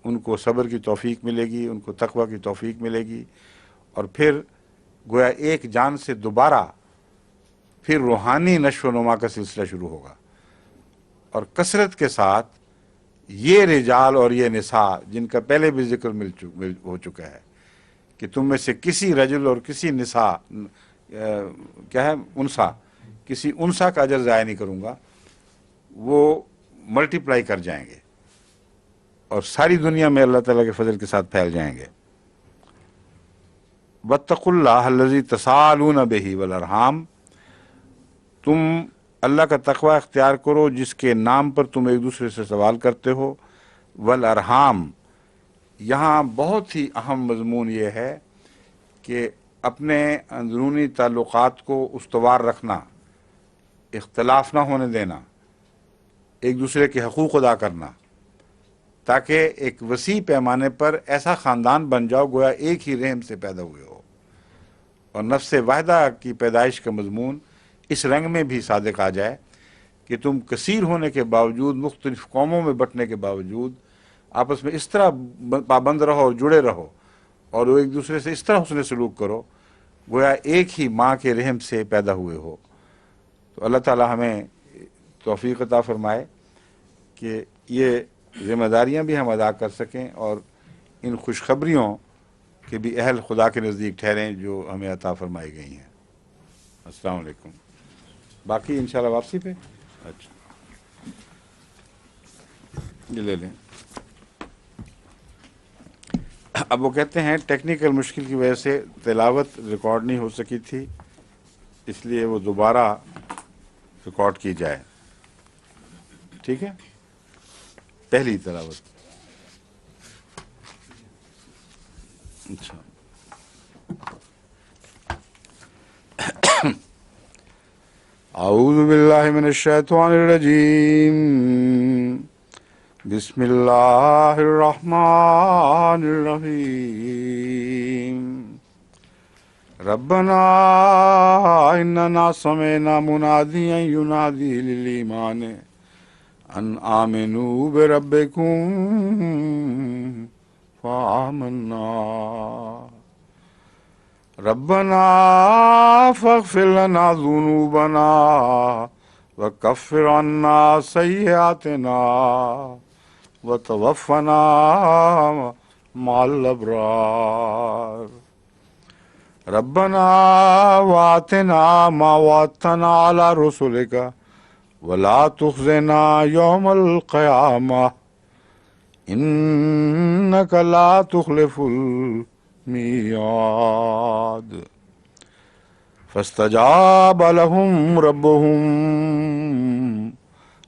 ان کو صبر کی توفیق ملے گی، ان کو تقوی کی توفیق ملے گی، اور پھر گویا ایک جان سے دوبارہ پھر روحانی نشو و نما کا سلسلہ شروع ہوگا، اور کثرت کے ساتھ یہ رجال اور یہ نساء جن کا پہلے بھی ذکر ہو چکا ہے کہ تم میں سے کسی رجل اور کسی نساء کیا ہے انسا، کسی انسا کا اجر ضائع نہیں کروں گا، وہ ملٹیپلائی کر جائیں گے اور ساری دنیا میں اللہ تعالیٰ کے فضل کے ساتھ پھیل جائیں گے. واتقوا اللہ الذی تساءلون بہ والارحام، تم اللہ کا تقوی اختیار کرو جس کے نام پر تم ایک دوسرے سے سوال کرتے ہو. والارحام، یہاں بہت ہی اہم مضمون یہ ہے کہ اپنے اندرونی تعلقات کو استوار رکھنا، اختلاف نہ ہونے دینا، ایک دوسرے کے حقوق ادا کرنا، تاکہ ایک وسیع پیمانے پر ایسا خاندان بن جاؤ گویا ایک ہی رحم سے پیدا ہوئے ہو. اور نفس واحدہ کی پیدائش کا مضمون اس رنگ میں بھی صادق آ جائے کہ تم کثیر ہونے کے باوجود، مختلف قوموں میں بٹنے کے باوجود، آپس میں اس طرح پابند رہو اور جڑے رہو اور وہ ایک دوسرے سے اس طرح حسن سلوک کرو گویا ایک ہی ماں کے رحم سے پیدا ہوئے ہو. تو اللہ تعالی ہمیں توفیق عطا فرمائے کہ یہ ذمہ داریاں بھی ہم ادا کر سکیں اور ان خوشخبریوں کے بھی اہل خدا کے نزدیک ٹھہریں جو ہمیں عطا فرمائی گئی ہیں. السلام علیکم. باقی انشاءاللہ واپسی پہ. اچھا یہ لے لیں. اب وہ کہتے ہیں ٹیکنیکل مشکل کی وجہ سے تلاوت ریکارڈ نہیں ہو سکی تھی، اس لیے وہ دوبارہ ریکارڈ کی جائے. ٹھیک ہے، پہلی تلاوت. اچھا اعوذ باللہ من الشیطان الرجیم، بسم اللہ الرحمن الرحیم. ربنا اننا سمعنا منادیا ینادی للایمان ان آمنوا بربکم فآمنا. ربنا فاغفر لنا ذنوبنا وکفر عنا سیئاتنا وتوفنا مع الابرار. ربنا وآتنا ما وعدتنا على رسلك ولا تخزنا يوم القيامة إنك لا تخلف الميعاد. فاستجاب لهم ربهم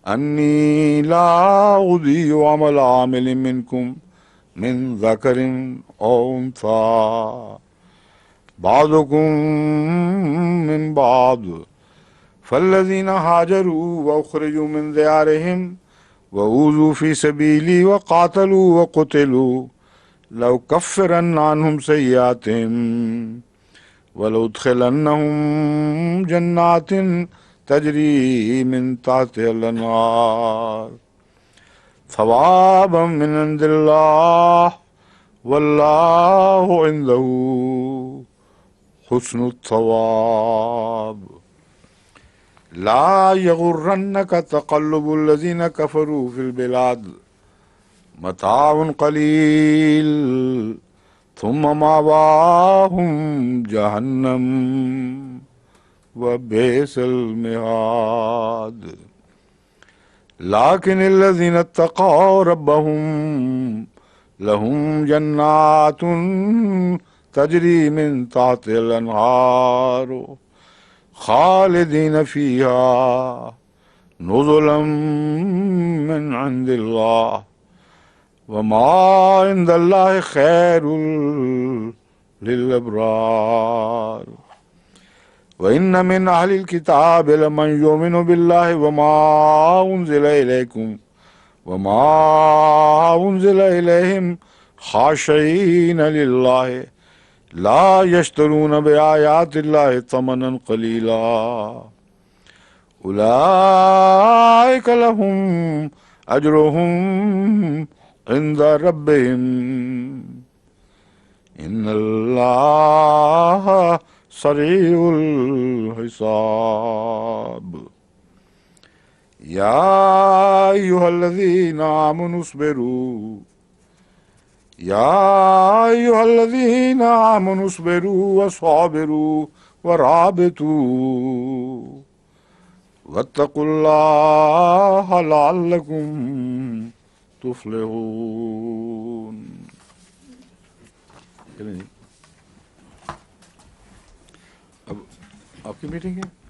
أني لا أضيع عمل عامل منكم من ذكر أو أنثى بعضكم من بعض فالذين هاجروا وأخرجوا من ديارهم وأوذوا في سبيلي وقاتلوا وقتلوا لأكفرن عنهم سيئاتهم ولأدخلنهم جنات تجري من تحتها الأنهار ثوابا من عند الله والله عنده حسن الثواب. لا يغرنك تقلب الذين كفروا في البلاد متاع قليل ثم مأواهم جهنم وبئس المهاد. لكن الذين اتقوا ربهم لهم جنات تجري من تحتها الأنهار خالدين فيها نزلا من عند الله وما عند الله خير للأبرار. وإن من أهل الكتاب لمن يؤمن بالله وما أنزل إليكم وما أنزل إليهم خاشعين لله لا يشترون بآيات الله ثمنا قليلا أولئك لهم أجرهم عند ربهم إن الله سريع الحساب. يا أيها الذين آمنوا اصبروا يا أيها الذين آمنوا اصبروا وصابروا ورابطوا واتقوا اللہ لعلکم تفلحون. چلیں جی اب آپ کی میٹنگ ہے.